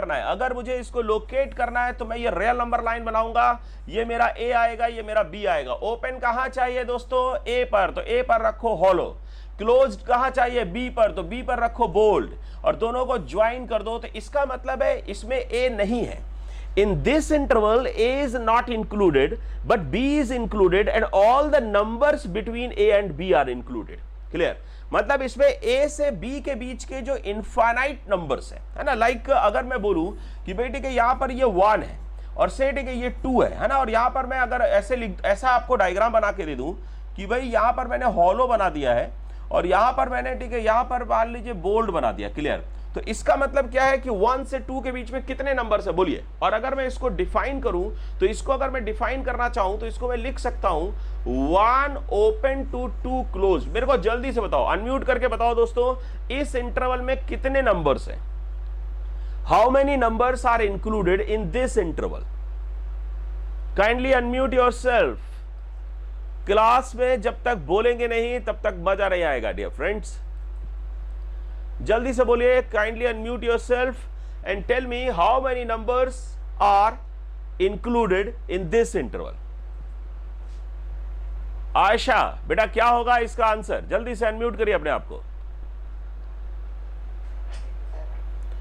करना है, तो मैं ये रियल नंबर लाइन बनाऊंगा, ये मेरा A आएगा, ये मेरा B आएगा। ओपन कहां चाहिए दोस्तों? A पर, तो A पर रखो हॉलो। क्लोज्ड कहां चाहिए? B पर, तो B पर रखो बोल्ड, और दोनों को ज्वाइन कर दो। तो इसका मतलब है इसमें A नहीं है। In this interval A is not included but B is included and all the numbers between A and B are included. Clear? मतलब इसमें A से B के बीच के जो इनफाइनाइट नंबर्स है ना, लाइक अगर मैं बोलूं कि भाई ठीक है यहां पर ये 1 है और से ठीक है ये 2 है ना, और यहां पर मैं अगर ऐसा आपको डायग्राम बना के दे दूं कि भाई यहां पर मैंने हॉलो बना दिया है और यहां पर मैंने ठीक है यहां पर मान लीजिए बोल्ड बना दिया। क्लियर? तो इसका मतलब क्या है कि 1 से 2 के बीच में कितने नंबर्स है बोलिए। और अगर मैं इसको डिफाइन करूं, तो इसको अगर मैं डिफाइन करना चाहूं तो इसको मैं लिख सकता हूं 1 ओपन टू 2 क्लोज। मेरे को जल्दी से बताओ, अनम्यूट करके बताओ दोस्तों, इस इंटरवल में कितने नंबर्स हैं? How many numbers are included in this interval? Kindly unmute yourself. Class में जब तक बोलेंगे नहीं तब तक मजा नहीं आएगा डियर फ्रेंड्स। जल्दी से बोलिए, kindly unmute yourself and tell me how many numbers are included in this interval. Ayesha बेटा क्या होगा इसका आंसर? जल्दी से अनम्यूट करिए अपने आप को।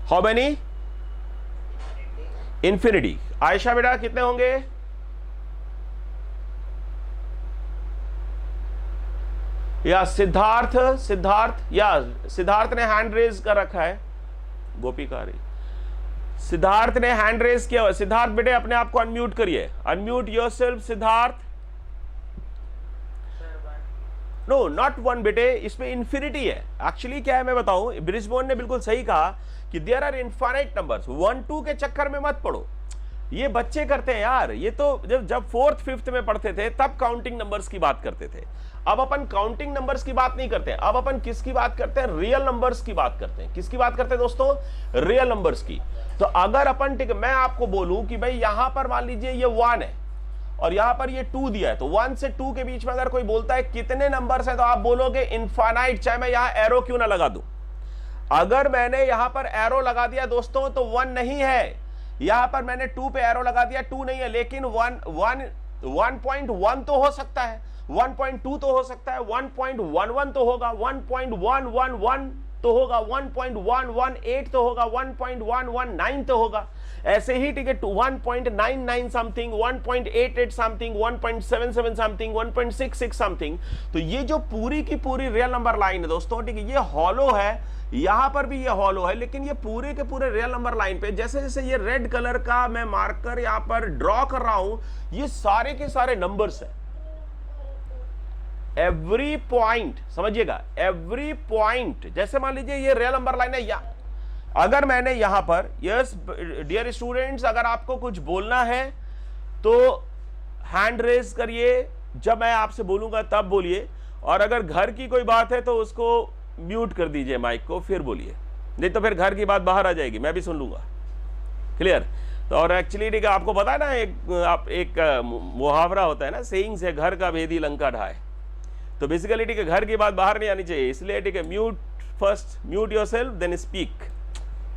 How many? इंफिनिटी। आयशा बेटा कितने होंगे? या सिद्धार्थ ने हैंड रेज कर रखा है। गोपीकारी, सिद्धार्थ ने हैंड रेज किया। सिद्धार्थ बेटे अपने आप को अनम्यूट करिए, unmute yourself Siddharth. No not 1 बेटे, इसमें इंफिनिटी है। एक्चुअली क्या है मैं बताऊं, ब्रिजबोर्न ने बिल्कुल सही कहा कि देयर आर इनफाइनाइट नंबर्स, 1 2 के चक्कर में मत पड़ो। ये बच्चे करते हैं यार, ये तो जब 4th 5th में पढ़ते थे तब काउंटिंग नंबर्स की बात करते थे। अब अपन काउंटिंग नंबर्स की बात नहीं करते हैं, अब अपन किसकी बात करते हैं, रियल नंबर्स की बात करते हैं। किसकी बात करते हैं दोस्तों, रियल नंबर्स की। तो अगर अपन ठीक, मैं आपको बोलूं कि भाई यहां पर मान लीजिए ये 1 है और यहां पर ये 2 दिया है, तो 1 से 2 के बीच में अगर कोई बोलता है कितने नंबर्स हैं, तो आप बोलोगे इनफाइनाइट, चाहे मैं यहां एरो क्यों ना लगा दूं। अगर मैंने यहां पर एरो लगा दिया दोस्तों तो 1 नहीं है, यहां पर मैंने 2 पे एरो लगा दिया 2 नहीं है, लेकिन 1.1 तो हो सकता है, 1.2 तो हो सकता है, 1.11 तो होगा, 1.111 तो होगा, 1.118 तो होगा, 1.119 तो होगा, ऐसे ही ठीक है 1.99 समथिंग, 1.88 समथिंग, 1.77 समथिंग, 1.66 समथिंग। तो ये जो पूरी की पूरी रियल नंबर लाइन है दोस्तों, ठीक है, ये हॉलो है, यहां पर भी ये हॉलो है, लेकिन ये पूरे के पूरे रियल नंबर लाइन पे जैसे जैसे ये रेड कलर का मैं मार्कर यहां पर ड्रॉ कर रहा हूं, ये सारे के सारे नंबर्स हैं। एवरी पॉइंट समझिएगा, एवरी पॉइंट, जैसे मान लीजिए ये रियल नंबर लाइन है, या अगर मैंने यहां पर, यस डियर स्टूडेंट्स, अगर आपको कुछ बोलना है तो हैंड रेज करिए, जब मैं आपसे बोलूंगा तब बोलिए, और अगर घर की कोई बात है तो उसको म्यूट कर दीजिए माइक को, फिर बोलिए, नहीं तो फिर घर की बात बाहर आ जाएगी, मैं भी सुन लूंगा। क्लियर। तो और एक्चुअली ठीक है, आपको पता है ना, एक मुहावरा होता है ना, सेइंग्स है, घर का भेदी लंका ढाए। तो बेसिकली ठीक है, घर की बात बाहर नहीं आनी चाहिए, इसलिए ठीक है mute first, mute yourself then speak.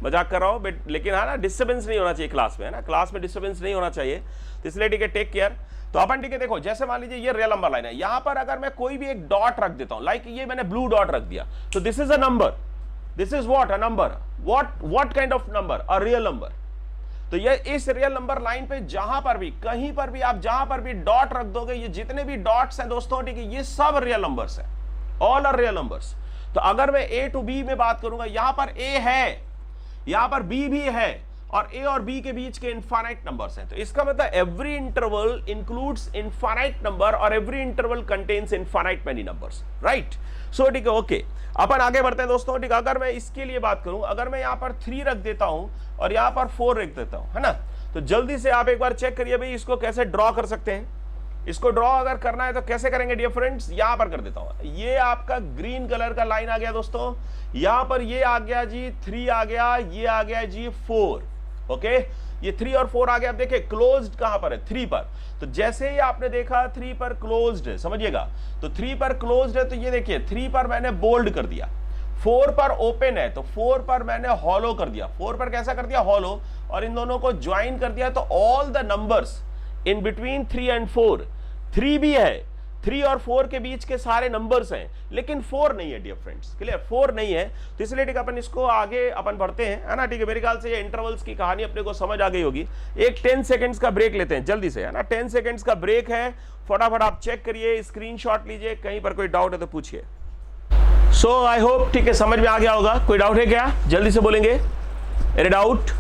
मजाक कर रहा हूं बट, लेकिन हाँ ना, डिस्टर्बेंस नहीं होना चाहिए क्लास में, है ना, क्लास में डिस्टर्बेंस नहीं होना चाहिए, तो इसलिए ठीक है टेक केयर। तो अपन ठीक है देखो, जैसे मान लीजिए ये रियल नंबर लाइन है, यहां पर अगर मैं कोई भी एक डॉट रख देता हूं, लाइक ये मैंने ब्लू डॉट रख दिया, तो this is a number, this is what, a number, what kind of number, a real number. तो ये इस रियल नंबर लाइन पे जहां पर भी, कहीं पर भी आप जहां पर भी डॉट रख दोगे, ये जितने भी डॉट्स हैं दोस्तों, ठीक है, ये सब रियल नंबर्स हैं, ऑल आर रियल नंबर्स। तो अगर मैं ए टू बी में बात करूंगा, यहां पर ए है, यहां पर बी भी है, और ए और बी के बीच के इनफाइनाइट नंबर्स हैं। तो इसका मतलब every interval includes infinite number और every interval contains infinite many numbers, right. So ठीक है, ओके, अपन आगे बढ़ते हैं दोस्तों। ठीक है, अगर मैं इसके लिए बात करूं, अगर मैं यहां पर 3 रख देता हूं और यहां पर 4 रख देता हूं, है ना, तो जल्दी से आप एक बार चेक करिए भाई इसको कैसे ड्रॉ कर सकते हैं। इसको ड्रॉ अगर करना है तो कैसे करेंगे डियर फ्रेंड्स, यहां पर कर देता हूं, ये आपका ग्रीन कलर का लाइन आ गया दोस्तों, यहां पर ये आ गया जी 3 आ गया, ये आ गया जी 4, ओके, ये 3 और 4 आ गया। अब देखिए क्लोज्ड कहां पर है, 3 पर, तो जैसे ही आपने देखा 3 पर क्लोज्ड है, समझिएगा, तो 3 पर क्लोज्ड है, तो ये देखिए 3 पर मैंने बोल्ड कर दिया, 4 पर ओपन है तो 4 पर मैंने हॉलो कर दिया, 4 पर कैसा कर दिया, हॉलो, और इन दोनों को ज्वाइन कर दिया, तो all the numbers in between 3 and 4, 3 भी है, 3 और 4 के बीच के सारे नंबर्स हैं, लेकिन 4 नहीं है डियर फ्रेंड्स, क्लियर, 4 नहीं है। तो इसलिए ठीक है, अपन इसको आगे अपन बढ़ते हैं, है ना, ठीक है, मेरे ख्याल से ये इंटरवल्स की कहानी अपने को समझ आ गई होगी। एक 10 सेकंड्स का ब्रेक लेते हैं जल्दी से, है ना, 10 सेकंड्स का ब्रेक है, फटाफट आप चेक करिए, स्क्रीनशॉट लीजिए, कहीं पर कोई डाउट है तो पूछिए। सो आई होप ठीक है समझ में आ गया होगा। कोई डाउट है क्या, जल्दी से बोलेंगे, एनी डाउट,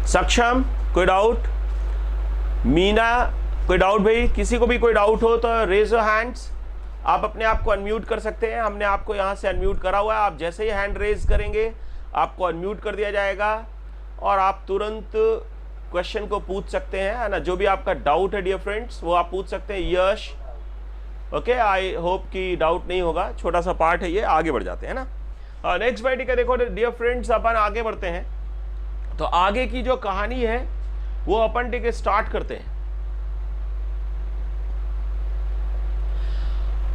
सक्षम कोई डाउट, मीना कोई डाउट, भाई किसी को भी कोई डाउट हो तो रेज योर हैंड्स, आप अपने आप को अनम्यूट कर सकते हैं, हमने आपको यहां से अनम्यूट करा हुआ है, आप जैसे ही हैंड रेज करेंगे आपको अनम्यूट कर दिया जाएगा और आप तुरंत क्वेश्चन को पूछ सकते हैं, है ना, जो भी आपका डाउट है डियर फ्रेंड्स वो आप पूछ सकते हैं। यश ओके, आई होप कि डाउट नहीं होगा, छोटा सा पार्ट है ये, आगे बढ़ जाते हैं ना। नेक्स्ट भाई ठीक है, देखो डियर फ्रेंड्स अपन आगे बढ़ते हैं, तो आगे की जो कहानी है वो अपन ठीक है स्टार्ट करते हैं।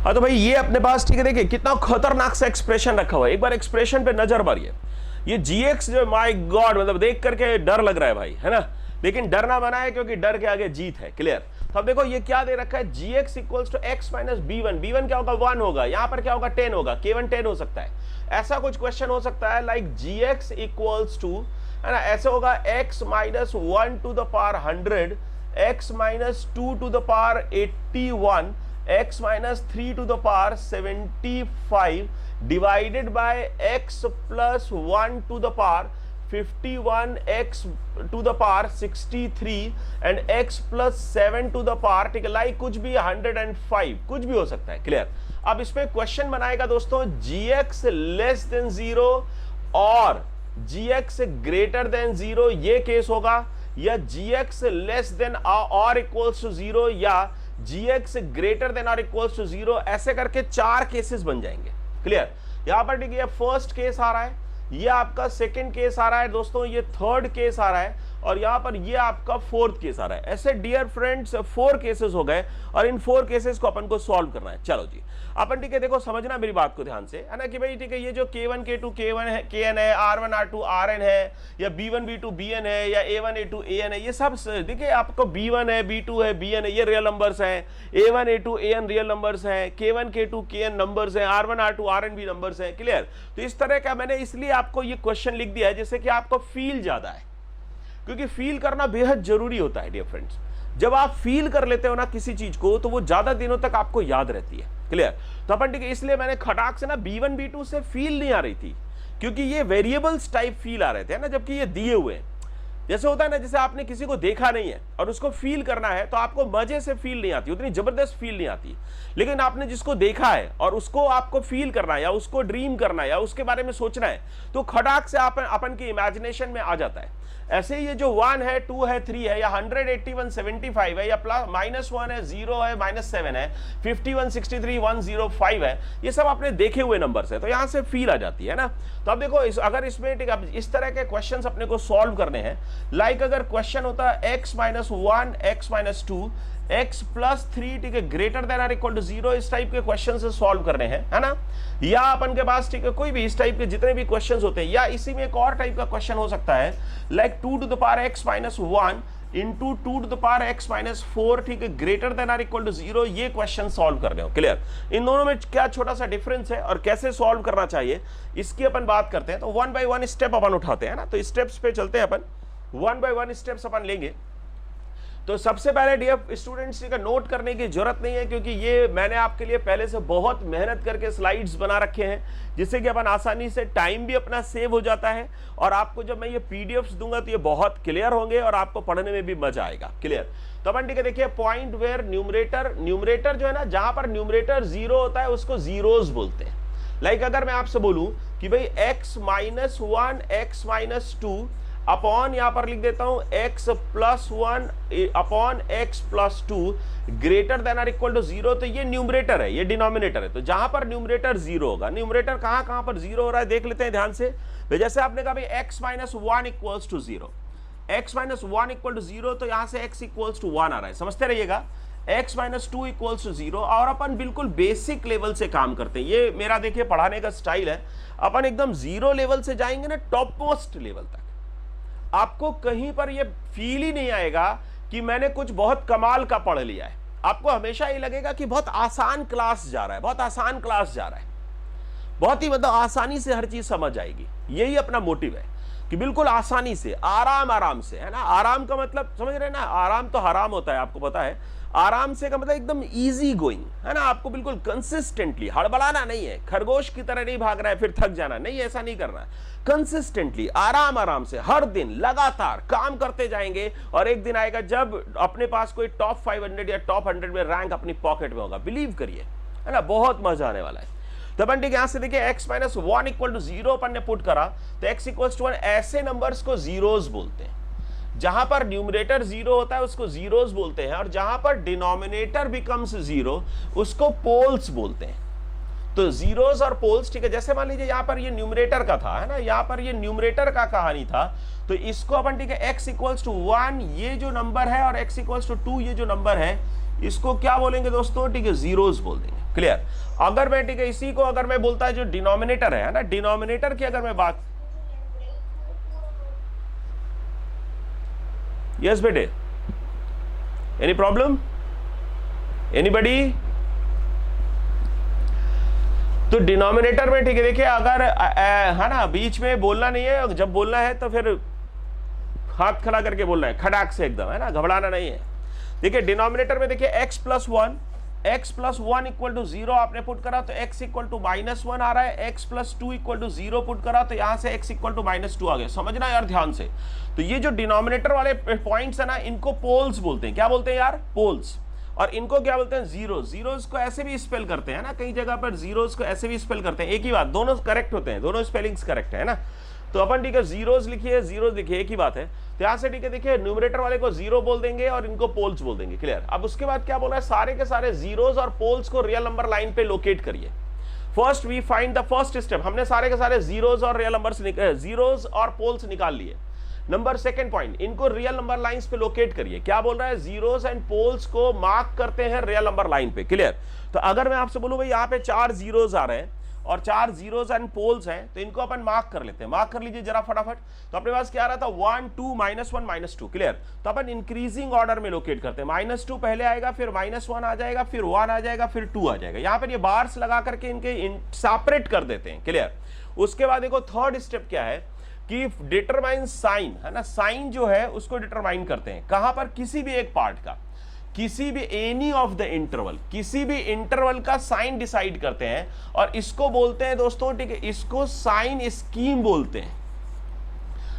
हाँ तो भाई ये अपने पास ठीक है, देखिए कितना खतरनाक सा एक्सप्रेशन रखा हुआ है, एक बार एक्सप्रेशन पे नजर मारिए। ये GX जो माय गॉड, मतलब देख करके डर लग रहा है भाई, है ना, लेकिन डरना मना है क्योंकि डर के आगे जीत है, क्लियर। तो अब देखो ये क्या दे रखा है, GX equals to x minus B1, B1 क्या होगा 1 होगा, यहां पर क्या होगा 10 होगा, K1 10 हो सकता है, ऐसा कुछ क्वेश्चन हो सकता है, लाइक GX इक्वल्स टू, है ना, ऐसे होगा x minus 1 to the power 100, x minus 2 to the power 81, x minus 3 to the power 75 divided by x plus 1 to the power 51x to the power 63 and x plus 7 to the power, ठीक है, like कुछ भी 105, कुछ भी हो सकता है। Clear? अब इसमें क्वेश्चन बनाएगा दोस्तों gx लेस देन 0 और gx ग्रेटर देन 0, ये केस होगा, या gx लेस देन और इक्वल्स टू 0 या gx ग्रेटर देन और इक्वल्स टू 0, ऐसे करके 4 केसेस बन जाएंगे। क्लियर? यहां पर ठीक है, फर्स्ट केस आ रहा है, ये आपका सेकंड केस आ रहा है दोस्तों, ये थर्ड केस आ रहा है, और यहां पर ये आपका फोर्थ केस आ रहा है। ऐसे डियर फ्रेंड्स 4 केसेस हो गए और इन 4 केसेस को अपन को सॉल्व करना है। चलो जी, अपन ठीक है, देखो समझना मेरी बात को ध्यान से, है ना, कि भाई ठीक है, ये जो k1 k2 k1 है, kn है, r1 r2 rn है, या b1 b2 bn है, या a1 a2 an है, ये सब देखिए आपको b1 है, b2 है, bn है, ये रियल नंबर्स हैं, a1 a2 an real numbers हैं, k1 k2 kn नंबर्स हैं, r1 r2 rn भी नंबर्स हैं। क्लियर? तो इस तरह का मैंने इसलिए आपको ये क्वेश्चन लिख दिया है जिससे कि आपको फील ज्यादा है, क्योंकि फील करना बेहद जरूरी होता है डियर फ्रेंड्स। जब आप फील कर लेते हो ना किसी चीज को, तो वो ज्यादा दिनों तक आपको याद रहती है। क्लियर? तो अपन ठीक है, इसलिए मैंने खटाक से ना b1 b2 से फील नहीं आ रही थी, क्योंकि ये वेरिएबल्स टाइप फील आ रहे थे ना, जबकि ये दिए हुए हैं। जैसे होता है ना, जैसे आपने किसी को देखा नहीं है और उसको फील करना है, तो आपको मजे से फील नहीं आती, उतनी जबरदस्त फील नहीं आती। लेकिन आपने जिसको देखा है और उसको आपको फील करना है, या उसको ड्रीम करना है, या उसके बारे में सोचना है, तो खटाक से अपन की इमेजिनेशन में आ जाता है। ऐसे ही ये जो 1 है, 2 है, 3 है, या 181 75 है, या -1 है, 0 है, -7 है, 51 63 105 है, ये सब आपने देखे हुए नंबर्स है, तो यहां से फील आ जाती है ना। तो अब देखो अगर इसमें ठीक है, इस तरह के क्वेश्चंस अपने को सॉल्व करने हैं, लाइक अगर क्वेश्चन होता है x - 1 x - 2 x + 3, ठीक है, ग्रेटर देन और इक्वल टू 0, इस टाइप के क्वेश्चन से सॉल्व करने हैं, है ना। या अपन के पास ठीक है, कोई भी इस टाइप के जितने भी क्वेश्चंस होते हैं, या इसी में एक और टाइप का क्वेश्चन हो सकता है, like 2 to the power x - 1 into 2 to the power x - 4, ठीक है, ग्रेटर देन और इक्वल टू 0, ये क्वेश्चन सॉल्व कर रहे हो। क्लियर? इन दोनों में क्या छोटा सा डिफरेंस है और कैसे सॉल्व करना चाहिए, इसकी अपन बात करते हैं। तो 1 by 1 स्टेप अपन उठाते हैं ना, तो स्टेप्स पे चलते हैं अपन, 1 by 1 स्टेप्स अपन लेंगे। तो सबसे पहले डियर स्टूडेंट्स का नोट करने की जरूरत नहीं है, क्योंकि ये मैंने आपके लिए पहले से बहुत मेहनत करके स्लाइड्स बना रखे हैं, जिससे कि अपन आसानी से टाइम भी अपना सेव हो जाता है, और आपको जब मैं ये पीडीएफ्स दूंगा तो ये बहुत क्लियर होंगे और आपको पढ़ने में भी मजा आएगा। क्लियर? तो अपन ठीक है, देखिए पॉइंट वेयर न्यूमरेटर जो है ना, जहां पर न्यूमरेटर 0 होता है उसको जीरोस बोलते हैं। लाइक अगर मैं आपसे बोलूं कि भाई x - 1 x - 2 अपॉन, यहां पर लिख देता हूं x + 1 upon x + 2 greater than और इक्वल टू 0, तो ये न्यूमरेटर है, ये डिनोमिनेटर है। तो जहां पर न्यूमरेटर 0 होगा, न्यूमरेटर कहां पर 0 हो रहा है देख लेते हैं ध्यान से। तो जैसे आपने कहा भाई x - 1 = 0, x - 1 = 0, तो यहां से x = 1 आ रहा है, समझते रहिएगा। x - 2 = 0, और अपन बिल्कुल बेसिक लेवल से काम करते हैं। ये मेरा देखिए पढ़ाने का स्टाइल है, अपन एकदम 0 लेवल से जाएंगे ना टॉप मोस्ट लेवल तक, आपको कहीं पर ये फील ही नहीं आएगा कि मैंने कुछ बहुत कमाल का पढ़ लिया है। आपको हमेशा ये लगेगा कि बहुत आसान क्लास जा रहा है, बहुत आसान क्लास जा रहा है, बहुत ही मतलब आसानी से हर चीज समझ आएगी। यही अपना मोटिव है कि बिल्कुल आसानी से, आराम से, है ना। आराम का मतलब समझ रहे हैं ना, आराम तो हराम होता है, आपको पता है। आराम से का मतलब एकदम इजी गोइंग, है ना, आपको बिल्कुल कंसिस्टेंटली, हड़बड़ाना नहीं है, खरगोश की तरह नहीं भागना है फिर थक जाना नहीं, ऐसा नहीं करना है। कंसिस्टेंटली आराम से हर दिन लगातार काम करते जाएंगे, और एक दिन आएगा जब अपने पास कोई टॉप 500 या टॉप 100 में रैंक अपनी पॉकेट में होगा, बिलीव करिए, है ना, बहुत मजा आने वाला है। तो अपन ठीक यहां से देखिए x - 1 = 0 अपन ने पुट करा, तो x = 1, ऐसे नंबर्स को जीरोस बोलते हैं। जहां पर न्यूमरेटर 0 होता है उसको जीरोस बोलते हैं, और जहां पर डिनोमिनेटर बिकम्स 0 उसको पोल्स बोलते हैं। तो जीरोस और पोल्स, ठीक है, जैसे मान लीजिए यहां पर ये न्यूमरेटर का था, है ना, यहां पर ये न्यूमरेटर का कहानी था, तो इसको अपन ठीक है x = 1 ये जो नंबर है और x = 2 ये जो नंबर है, इसको क्या बोलेंगे दोस्तों, ठीक है, जीरोस बोल देंगे। क्लियर? अगर मैं ठीक है इसी को अगर मैं बोलता है जो डिनोमिनेटर है ना, डिनोमिनेटर की अगर मैं बात, यस बेटे, एनी प्रॉब्लम, एनीबडी? तो डिनोमिनेटर में ठीक है, देखिए अगर है ना, बीच में बोलना नहीं है, जब बोलना है तो फिर हाथ खड़ा करके बोलना है, खड़ाक से एकदम, है ना, घबराना नहीं है। देखिए डिनोमिनेटर में देखिए x + 1 x plus 1 equal to 0 आपने पुट करा तो x इक्वल टू -1 आ रहा है, x plus 2 equal to 0 put करा तो यहां से x इक्वल टू -2 आ गया। समझना यार ध्यान से। तो ये जो डिनोमिनेटर वाले पॉइंट्स है ना, इनको पोल्स बोलते हैं। क्या बोलते हैं यार? पोल्स। और इनको क्या बोलते हैं? जीरो। जीरोस को ऐसे भी स्पेल करते हैं ना, कई जगह पर जीरोस को ऐसे भी स्पेल करते हैं। एक ही बात, दोनों करेक्ट होते हैं, दोनों स्पेलिंग्स करेक्ट है ना। तो अपन ठीक है जीरोस लिखिए, जीरोस लिखिए, एक ही बात है। तो यहां से ठीक है, देखिए न्यूमरेटर वाले को जीरो बोल देंगे और इनको पोल्स बोल देंगे। क्लियर? अब उसके बाद क्या बोला है? सारे के सारे जीरोस और पोल्स को रियल नंबर लाइन पे लोकेट करिए। First we find the first step. हमने सारे के सारे जीरोस और रियल नंबर्स जीरोस और पोल्स निकाल लिए। नंबर सेकंड पॉइंट, इनको रियल नंबर लाइंस पे लोकेट करिए। क्या बोल रहा है? जीरोस एंड पोल्स को मार्क करते हैं रियल नंबर लाइन पे। क्लियर? तो अगर मैं आपसे बोलूं भाई यहाँ पे 4 जीरोस आ रहे हैं और 4 जीरोस एंड पोल्स हैं, तो इनको अपन मार्क कर लेते हैं। मार्क कर लीजिए जरा फटाफट। तो अपने पास क्या आ रहा था? 1 2 -1 -2। क्लियर? तो अपन इंक्रीजिंग ऑर्डर में लोकेट करते हैं। -2 पहले आएगा, फिर -1 आ जाएगा, फिर 1 आ जाएगा, फिर 2 आ जाएगा। यहां पर ये बार्स लगा करके इनके सेपरेट कर देते हैं। क्लियर? उसके बाद देखो थर्ड स्टेप क्या है कि डिटरमाइन साइन, है ना। साइन जो है उसको डिटरमाइन करते हैं। कहां पर? किसी भी एक पार्ट का, किसी भी एनी ऑफ द इंटरवल, किसी भी इंटरवल का साइन डिसाइड करते हैं और इसको बोलते हैं दोस्तों, ठीक है, इसको साइन स्कीम बोलते हैं,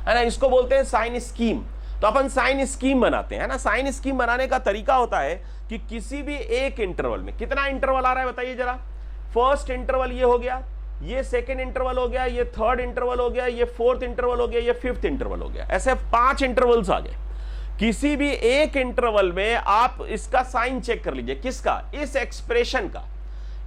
है ना। इसको बोलते हैं साइन स्कीम। तो अपन साइन स्कीम बनाते हैं ना। साइन स्कीम बनाने का तरीका होता है कि किसी भी एक इंटरवल में, कितना इंटरवल आ रहा है बताइए जरा। फर्स्ट इंटरवल ये हो गया, ये सेकेंड इंटरवल हो गया, ये थर्ड इंटरवल हो गया, ये फोर्थ इंटरवल हो गया, ये फिफ्थ इंटरवल हो गया। ऐसे 5 इंटरवल्स आ गए। किसी भी एक इंटरवल में आप इसका साइन चेक कर लीजिए। किसका? इस एक्सप्रेशन का।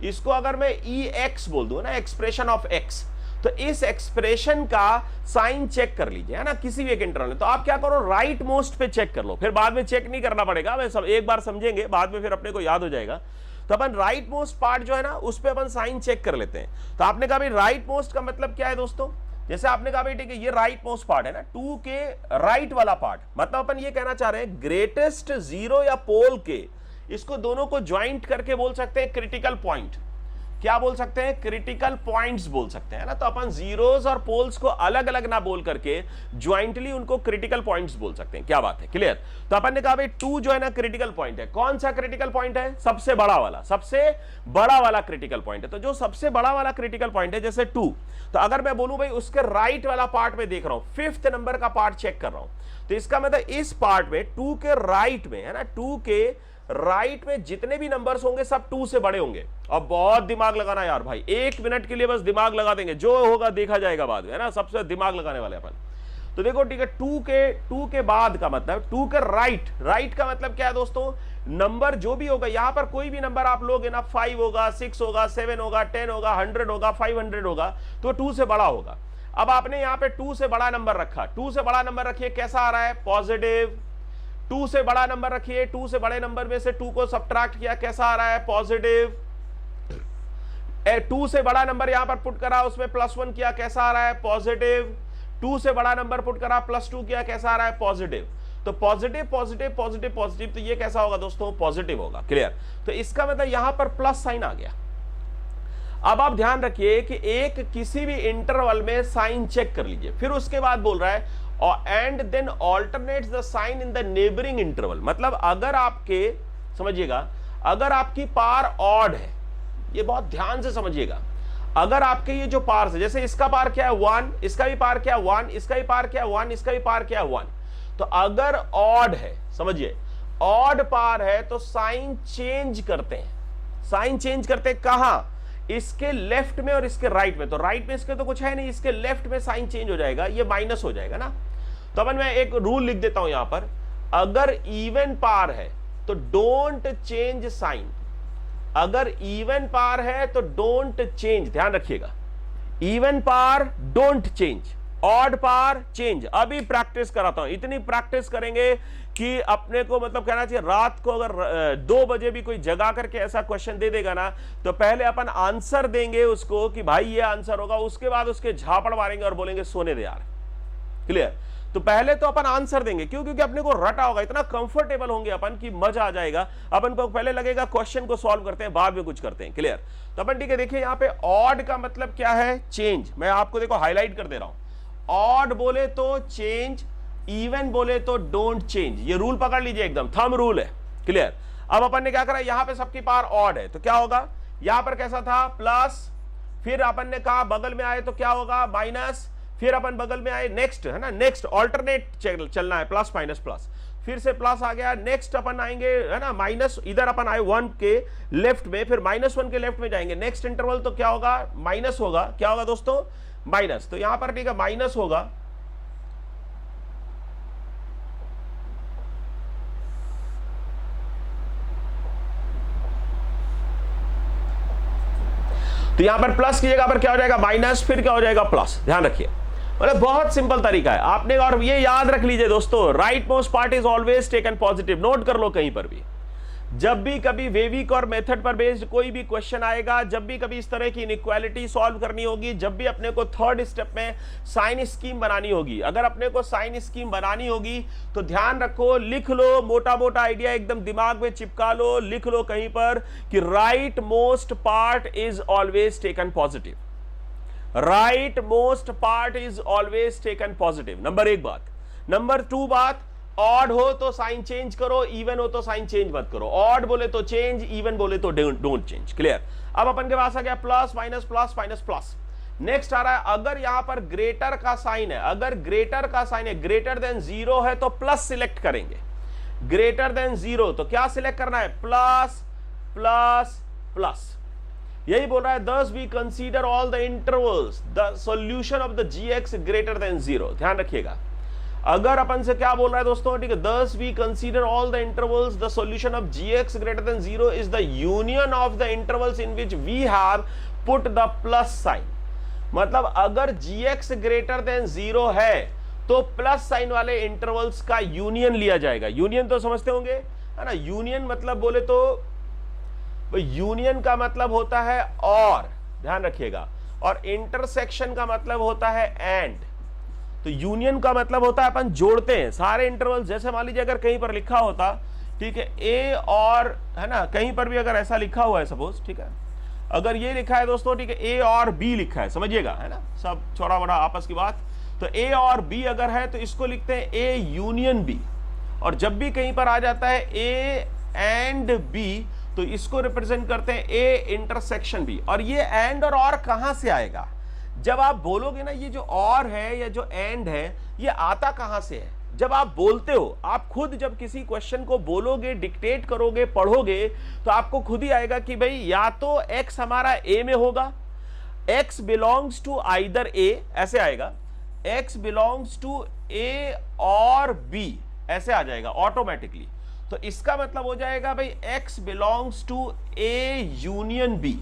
इसको अगर मैं EX बोल दूं ना, एक्सप्रेशन ऑफ X, तो इस एक्सप्रेशन का साइन चेक कर लीजिए, है ना, किसी भी एक इंटरवल में। तो आप क्या करो? राइट मोस्ट पे चेक कर लो, फिर बाद में चेक नहीं करना पड़ेगा। मैं सब एक बार समझेंगे, बाद में फिर अपने को याद हो जाएगा। तो अपन राइट मोस्ट पार्ट जो है ना, उस पे अपन साइन चेक कर लेते हैं। तो आपने कहा भाई राइट मोस्ट का मतलब क्या है दोस्तों? जैसे आपने कहा भाई ठीक है, ये राइट मोस्ट पार्ट है ना, 2 के राइट वाला पार्ट। मतलब अपन ये कहना चाह रहे हैं ग्रेटेस्ट जीरो या पोल के, इसको दोनों को ज्वाइंट करके बोल सकते हैं क्रिटिकल पॉइंट। क्या बोल सकते हैं? क्रिटिकल पॉइंट्स बोल सकते हैं ना। तो अपन जीरोस और पोल्स को अलग अलग ना बोल करके ज्वाइंटली उनको क्रिटिकल पॉइंट्स बोल सकते हैं। क्या बात है? क्लियर? तो अपन ने कहा भाई 2 जो है ना क्रिटिकल पॉइंट है। कौन सा क्रिटिकल पॉइंट है? सबसे बड़ा वाला, सबसे बड़ा वाला क्रिटिकल पॉइंट है। तो जो सबसे बड़ा वाला क्रिटिकल पॉइंट है, जैसे 2, तो अगर मैं बोलूं भाई उसके राइट वाला पार्ट में देख रहा हूं, 5th नंबर का पार्ट चेक कर रहा हूं, तो इसका मतलब इस पार्ट में 2 के राइट में, है ना, 2 के राइट में जितने भी नंबर्स होंगे सब 2 से बड़े होंगे। अब बहुत दिमाग लगाना यार भाई, 1 मिनट के लिए बस दिमाग लगा देंगे, जो होगा देखा जाएगा बाद में, है ना। सबसे दिमाग लगाने वाले अपन। तो देखो ठीक है, 2 के बाद का मतलब 2 के राइट का मतलब क्या है दोस्तों? नंबर जो भी होगा, यहां पर कोई भी नंबर आप लोगे ना, 5 होगा, 6 होगा, 7 होगा, 10 होगा, 100 होगा, 500 होगा, तो 2 से बड़ा होगा। अब आपने यहां पे 2 से बड़ा नंबर रखा, 2 से बड़ा नंबर रखिए, कैसा आ रहा है? पॉजिटिव। 2 से बड़ा नंबर रखिए, 2 से बड़े नंबर में से 2 को सब्ट्रैक्ट किया, कैसा आ रहा है? पॉजिटिव। 2 से बड़ा नंबर यहां पर पुट करा, उसमें +1 किया, कैसा आ रहा है? पॉजिटिव। 2 से बड़ा नंबर पुट करा, +2 किया, कैसा आ रहा है? पॉजिटिव। तो पॉजिटिव पॉजिटिव पॉजिटिव पॉजिटिव, तो ये कैसा होगा दोस्तों? पॉजिटिव होगा। क्लियर? तो इसका मतलब यहां पर प्लस साइन आ गया। अब आप ध्यान रखिए कि एक किसी भी इंटरवल में साइन चेक कर लीजिए, फिर उसके बाद बोल रहा है and then alternates the sign in the neighbouring interval. मतलब अगर आपके, समझिएगा, अगर आपकी पार ऑड है, ये बहुत ध्यान से समझिएगा, अगर आपके ये जो पार्स है, जैसे इसका पार क्या है? 1, इसका भी पार क्या है? 1, इसका भी पार क्या है? 1, इसका भी पार क्या है? 1। तो अगर ऑड है, समझिए, ऑड पार है तो साइन चेंज करते हैं। साइन चेंज करते हैं कहां? इसके लेफ्ट में और इसके राइट में। तो राइट में इसके तो कुछ है नहीं, इसके लेफ्ट में साइन चेंज हो जाएगा, ये माइनस हो जाएगा ना। तो अपन मैं एक रूल लिख देता हूं यहां पर, अगर इवन पार है तो डोंट चेंज साइन। अगर इवन पार है तो डोंट चेंज, ध्यान रखिएगा। Even power don't change, odd power change. अभी प्रैक्टिस कराता हूं, इतनी प्रैक्टिस करेंगे कि अपने को मतलब कहना चाहिए, रात को अगर 2 बजे भी कोई जगा करके ऐसा क्वेश्चन दे देगा ना, तो पहले अपन आंसर देंगे उसको कि भाई ये आंसर होगा, उसके बाद उसके झापड़ मारेंगे और बोलेंगे सोने दे यार। क्लियर? तो पहले तो अपन आंसर देंगे, क्यों? क्योंकि अपने को रटा होगा, इतना कंफर्टेबल होंगे अपन कि मजा आ जाएगा। अपन को पहले लगेगा क्वेश्चन को सॉल्व करते हैं, बाद में कुछ करते हैं। क्लियर? तो अपन ठीक है, देखिए यहां पे ऑड का मतलब क्या है? चेंज। मैं आपको देखो हाईलाइट कर दे रहा हूं। ऑड बोले तो चेंज, इवन बोले तो डोंट चेंज। ये रूल पकड़ लीजिए, एकदम थंब रूल है। क्लियर? अब अपन ने क्या करा, यहां पे सबकी पावर ऑड है तो क्या होगा, यहां पर कैसा था प्लस, फिर अपन ने कहा बगल में आए तो क्या होगा माइनस, फिर अपन बगल में आए नेक्स्ट, है ना, नेक्स्ट ऑल्टरनेट चलना है, प्लस माइनस प्लस, फिर से प्लस आ गया, नेक्स्ट अपन आएंगे, है ना, माइनस, इधर अपन आए 1 के लेफ्ट में, फिर -1 के लेफ्ट में जाएंगे, नेक्स्ट इंटरवल तो क्या होगा, माइनस होगा, क्या होगा दोस्तों, माइनस। तो यहां पर ठीक है माइनस होगा, तो यहां पर प्लस की जगह पर क्या हो जाएगा माइनस, फिर क्या हो जाएगा प्लस, ध्यान रखिए, मतलब बहुत सिंपल तरीका है आपने, और ये याद रख लीजिए दोस्तों, right most part is always taken positive, note कर लो कहीं पर भी, जब भी कभी वेविक और मेथड पर बेस्ड कोई भी क्वेश्चन आएगा, जब भी कभी इस तरह की इनइक्वालिटी सॉल्व करनी होगी, जब भी अपने को थर्ड स्टेप में साइन स्कीम बनानी होगी, अगर अपने को साइन स्कीम बनानी होगी तो ध्यान रखो, लिख लो, मोटा मोटा आइडिया एकदम दिमाग में चिपका लो, लिख लो कहीं पर कि right most part is always taken positive, right most part is always taken positive, number 1 बात। नंबर 2 बात, ऑड हो तो साइन चेंज करो, इवन हो तो साइन चेंज मत करो, ऑड बोले तो चेंज, इवन बोले तो डोंट चेंज, क्लियर। अब अपन के पास आ गया plus minus plus minus plus, next आ रहा है, अगर यहां पर ग्रेटर का साइन है, अगर ग्रेटर का साइन है, ग्रेटर देन 0 है तो प्लस सिलेक्ट करेंगे, ग्रेटर देन 0 तो क्या सिलेक्ट करना है, प्लस प्लस प्लस, यही बोल रहा है, thus we consider all the intervals the solution of the gx greater than 0, ध्यान रखिएगा, अगर अपन से क्या बोल रहा है दोस्तों, ठीक है, thus we consider all the intervals the solution of gx greater than 0 is the union of the intervals in which we have put the plus sign, मतलब अगर gx greater than 0 है तो प्लस साइन वाले intervals का union लिया जाएगा, union तो समझते होंगे, है ना, यूनियन मतलब बोले तो यूनियन का मतलब होता है और, ध्यान रखिएगा, और इंटरसेक्शन का मतलब होता है एंड, तो यूनियन का मतलब होता है अपन जोड़ते हैं सारे इंटरवल, जैसे मान लीजिए अगर कहीं पर लिखा होता, ठीक है, ए और, है ना, कहीं पर भी अगर ऐसा लिखा हुआ है सपोज, ठीक है, अगर ये लिखा है दोस्तों, ठीक है, ए और बी लिखा है, समझिएगा, है ना, सब छोटा बड़ा आपस की बात, तो ए और बी अगर है तो इसको लिखते हैं ए यूनियन बी, और जब भी कहीं पर आ जाता है ए एंड बी तो इसको रिप्रेजेंट करते हैं ए इंटरसेक्शन बी। और ये एंड और कहां से आएगा, जब आप बोलोगे ना, ये जो और है या जो एंड है, ये आता कहां से है, जब आप बोलते हो, आप खुद जब किसी क्वेश्चन को बोलोगे, डिक्टेट करोगे, पढ़ोगे, तो आपको खुद ही आएगा कि भाई या तो x हमारा a में होगा, x belongs to either a, ऐसे आएगा, x बिलोंग्स टू a और b, ऐसे आ जाएगा ऑटोमेटिकली, तो इसका मतलब हो जाएगा भाई x belongs to a union b,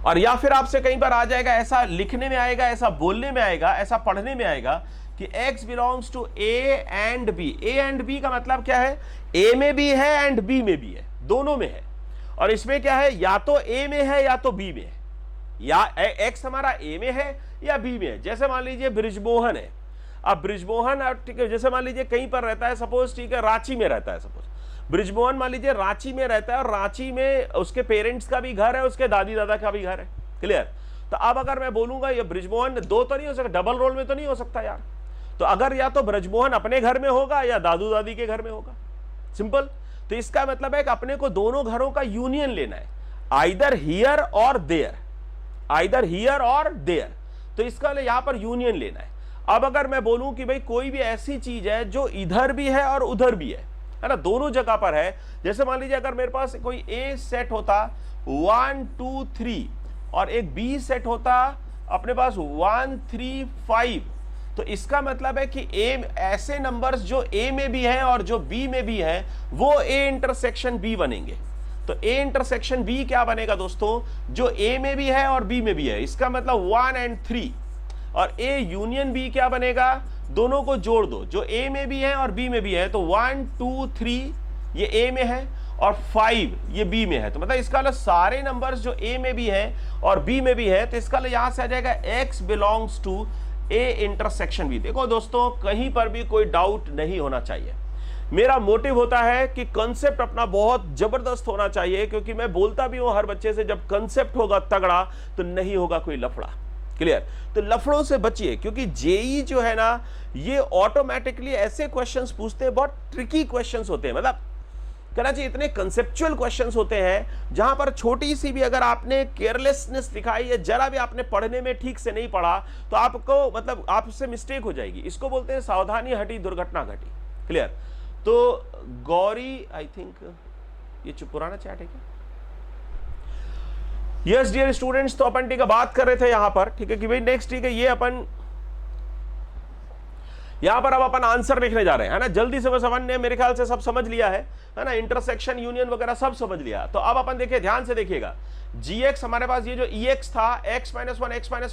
और या फिर आपसे कहीं पर आ जाएगा, ऐसा लिखने में आएगा, ऐसा बोलने में आएगा, ऐसा पढ़ने में आएगा कि x belongs to a and b, a and b का मतलब क्या है, a में भी है एंड b में भी है, दोनों में है, और इसमें क्या है, या तो a में है या तो b में है, या x हमारा a में है या b में है, जैसे मान लीजिए ब्रिजमोहन है, अब ब्रिजमोहन, ठीक है, जैसे मान लीजिए कहीं पर रहता है सपोज, ठीक है, रांची में रहता है सपोज, ब्रिजमोहन मान लीजिए रांची में रहता है, और रांची में उसके पेरेंट्स का भी घर है, उसके दादी दादा का भी घर है, क्लियर। तो अब अगर मैं बोलूंगा ये ब्रिजमोहन, दो तो नहीं हो सकता, डबल रोल में तो नहीं हो सकता यार, तो अगर या तो ब्रिजमोहन अपने घर में होगा या दादू दादी के घर में होगा, सिंपल। तो इसका मतलब है कि अपने को दोनों घरों का यूनियन लेना है, आइदर हियर और देयर, आइदर हियर और देयर, तो इसका यहां पर यूनियन लेना है। अब अगर मैं बोलूं कि भाई कोई भी ऐसी चीज है जो इधर भी है और उधर भी है ना, दोनों जगह पर है, जैसे मान लीजिए अगर मेरे पास कोई ए सेट होता 1 2 3 और एक बी सेट होता अपने पास 1 3 5, तो इसका मतलब है कि ए ऐसे नंबर्स जो ए में भी है और जो बी में भी है वो ए इंटरसेक्शन बी बनेंगे। तो ए इंटरसेक्शन बी क्या बनेगा दोस्तों, जो ए में भी है और बी में भी है, इसका मतलब 1 एंड 3, और ए यूनियन बी क्या बनेगा, दोनों को जोड़ दो, जो ए में भी है और बी में भी है, तो 1 2 3 ये ए में है और 5 ये बी में है, तो मतलब इसका मतलब सारे नंबर्स जो ए में भी है और बी में भी है, तो इसका यहां से आ जाएगा x belongs to A intersection B. देखो दोस्तों, कहीं पर भी कोई डाउट नहीं होना चाहिए, मेरा मोटिव होता है कि कंसेप्ट अपना बहुत जबरदस्त होना चाहिए, क्योंकि मैं बोलता भी हूं हर बच्चे से, जब कंसेप्ट होगा तगड़ा तो नहीं होगा कोई लफड़ा, क्लियर। तो लफड़ों से बचिए, क्योंकि जेई जो है ना, ये ऑटोमेटिकली ऐसे क्वेश्चंस पूछते हैं, बहुत ट्रिकी क्वेश्चंस होते हैं, मतलब कहना चाहिए इतने कंसेप्चुअल क्वेश्चंस होते हैं जहां पर छोटी सी भी अगर आपने केयरलेसनेस दिखाई है, जरा भी आपने पढ़ने में ठीक से नहीं पढ़ा, तो आपको मतलब आपसे मिस्टेक हो जाएगी। इसको बोलते हैं सावधानी हटी दुर्घटना घटी। क्लियर? तो गौरी, आई थिंक ये पुराना चैट है क्या? यस डियर स्टूडेंट्स, तो अपन ठीक है बात कर रहे थे यहां पर, ठीक है कि भाई नेक्स्ट, ठीक है ये अपन यहां पर अब अपन आंसर लिखने जा रहे हैं, है ना। जल्दी से बस अपन ने मेरे ख्याल से सब समझ लिया है ना, इंटरसेक्शन यूनियन वगैरह सब समझ लिया। तो अब अपन देखिए, ध्यान से देखिएगा, gx हमारे पास ये जो ex था, x - 1 x -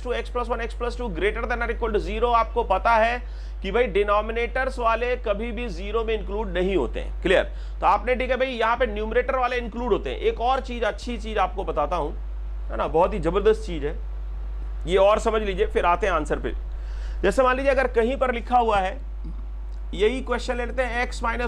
2 x + 1 x + 2 greater than और इक्वल टू 0, आपको पता है कि भाई डिनोमिनेटर्स वाले कभी भी 0 में इंक्लूड नहीं होते हैं। क्लियर? तो आपने ठीक है भाई यहाँ पे न्यूमरेटर वाले इंक्लूड होते हैं। एक और चीज, अच्छी चीज आपको बताता हूं, है ना, बहुत ही जबरदस्त चीज है ये, और समझ लीजिए फिर आते हैं आंसर पे। जैसे मान लीजिए अगर कहीं पर लिखा हुआ है, यही क्वेश्चन लेते हैं, x - 1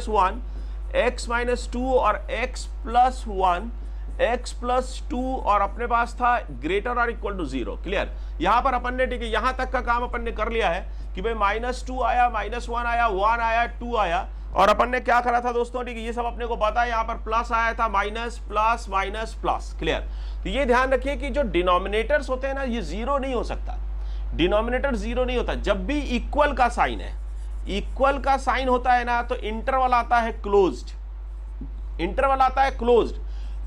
x - 2 और x + 1 x + 2 और अपने पास था ग्रेटर और इक्वल टू 0। क्लियर? यहां पर अपन ने ठीक है यहां तक का काम अपन ने कर लिया है कि भाई -2 आया, -1 आया, 1 आया, 2 आया, और अपन ने क्या करा था दोस्तों, ठीक है ये सब अपने को पता है। यहां पर प्लस आया था, minus plus minus plus. Clear? तो ये ध्यान रखिए कि जो डिनोमिनेटर्स होते हैं ना, ये 0 नहीं हो सकता, डिनोमिनेटर 0 नहीं होता। जब भी इक्वल का साइन है, इक्वल का साइन होता है ना, तो इंटरवल आता है क्लोज्ड, इंटरवल आता है closed.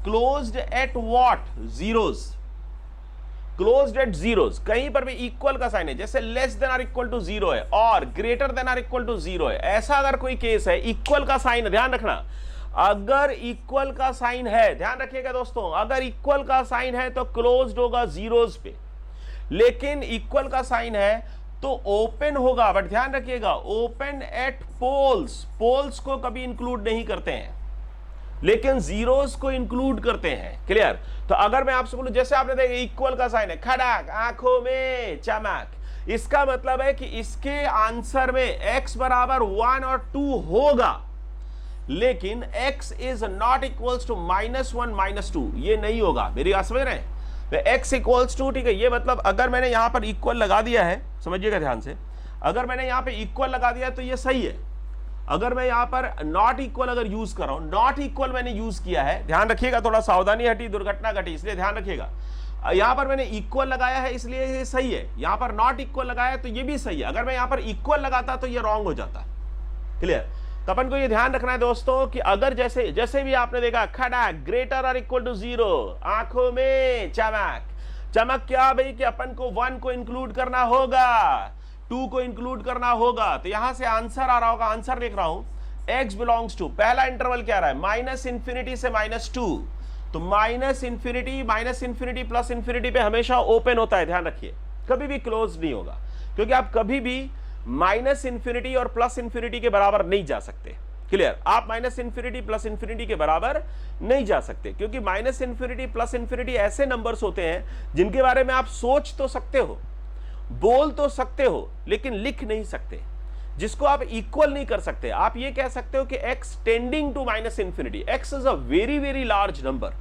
Closed at what? Zeros, closed eight zeros. कहीं पर भी इक्वल का साइन है, जैसे लेस देन और इक्वल टू 0 है और ग्रेटर देन और इक्वल टू 0 है, ऐसा अगर कोई केस है, इक्वल का साइन है, ध्यान रखना, अगर इक्वल का साइन है, ध्यान रखिएगा दोस्तों, अगर इक्वल का साइन है तो क्लोज्ड होगा जीरोस पे, लेकिन इक्वल का साइन है तो ओपन होगा। बट ध्यान रखिएगा, ओपन एट पोल्स, पोल्स को कभी इंक्लूड नहीं करते हैं, लेकिन जीरोस को इंक्लूड करते हैं। क्लियर? तो अगर मैं आपसे बोलूं, जैसे आपने देखा इक्वल का साइन है, खड़क, आंखों में चमक, इसका मतलब है कि इसके आंसर में x बराबर 1 और 2 होगा, लेकिन x is not equals to -1 -2, ये नहीं होगा। मेरी बात समझ रहे हैं? x इक्वल्स टू, ठीक है, ये मतलब अगर मैंने यहां पर इक्वल लगा दिया है, समझिएगा ध्यान से, अगर मैंने यहां पे इक्वल लगा दिया तो ये सही है। अगर मैं यहां पर नॉट इक्वल अगर यूज कर रहा हूं, नॉट इक्वल मैंने यूज किया है, ध्यान रखिएगा, थोड़ा सावधानी हटी दुर्घटना घटी, इसलिए ध्यान रखिएगा। यहां पर मैंने इक्वल लगाया है इसलिए ये सही है, यहां पर नॉट इक्वल लगाया तो ये भी सही है। अगर मैं यहां पर इक्वल लगाता तो ये रॉन्ग हो जाता। क्लियर? तो अपन को ये ध्यान रखना है दोस्तों कि अगर जैसे भी आपने देखा, खड़ा, ग्रेटर और इक्वल टू 0, आंखों में चमक, चमक क्या भाई कि अपन को 1 को इंक्लूड करना होगा, 2 को इंक्लूड करना होगा। तो यहां से आंसर आ रहा होगा, आंसर लिख रहा हूं, x बिलोंग्स टू, पहला इंटरवल क्या रहा है, -∞ से -2, तो -∞ प्लस इंफिनिटी पे हमेशा ओपन होता है, ध्यान रखिए, कभी भी क्लोज नहीं होगा, क्योंकि आप कभी भी -∞ और +∞ के बराबर नहीं जा सकते। क्लियर? आप -∞ +∞ के बराबर नहीं जा सकते, क्योंकि -∞ +∞ ऐसे नंबर्स होते हैं जिनके बारे में आप सोच तो सकते हो, बोल तो सकते हो, लेकिन लिख नहीं सकते, जिसको आप इक्वल नहीं कर सकते। आप ये कह सकते हो कि x tending to -∞, x is a very very large number,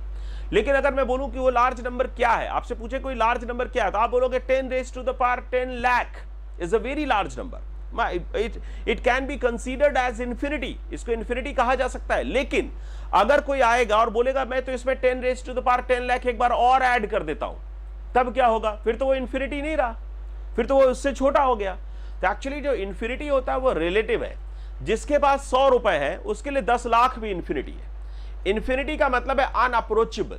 लेकिन अगर मैं बोलूं कि वो लार्ज नंबर क्या है, आपसे पूछे कोई लार्ज नंबर क्या है, तो आप बोलोगे 10⁻10 lakh is a very large number. It can be considered as infinity. इसको infinity कहा जा सकता है। लेकिन अगर कोई आएगा और बोलेगा मैं तो इसमें 10⁻10 लाख एक बार और ऐड कर देता हूं, तब क्या होगा? फिर तो वो infinity नहीं रहा, फिर तो वो उससे छोटा हो गया। तो एक्चुअली जो infinity होता है वो रिलेटिव है। जिसके पास 100 रुपए है उसके लिए 10 लाख भी infinity है। infinity का मतलब है अनअप्रोचेबल,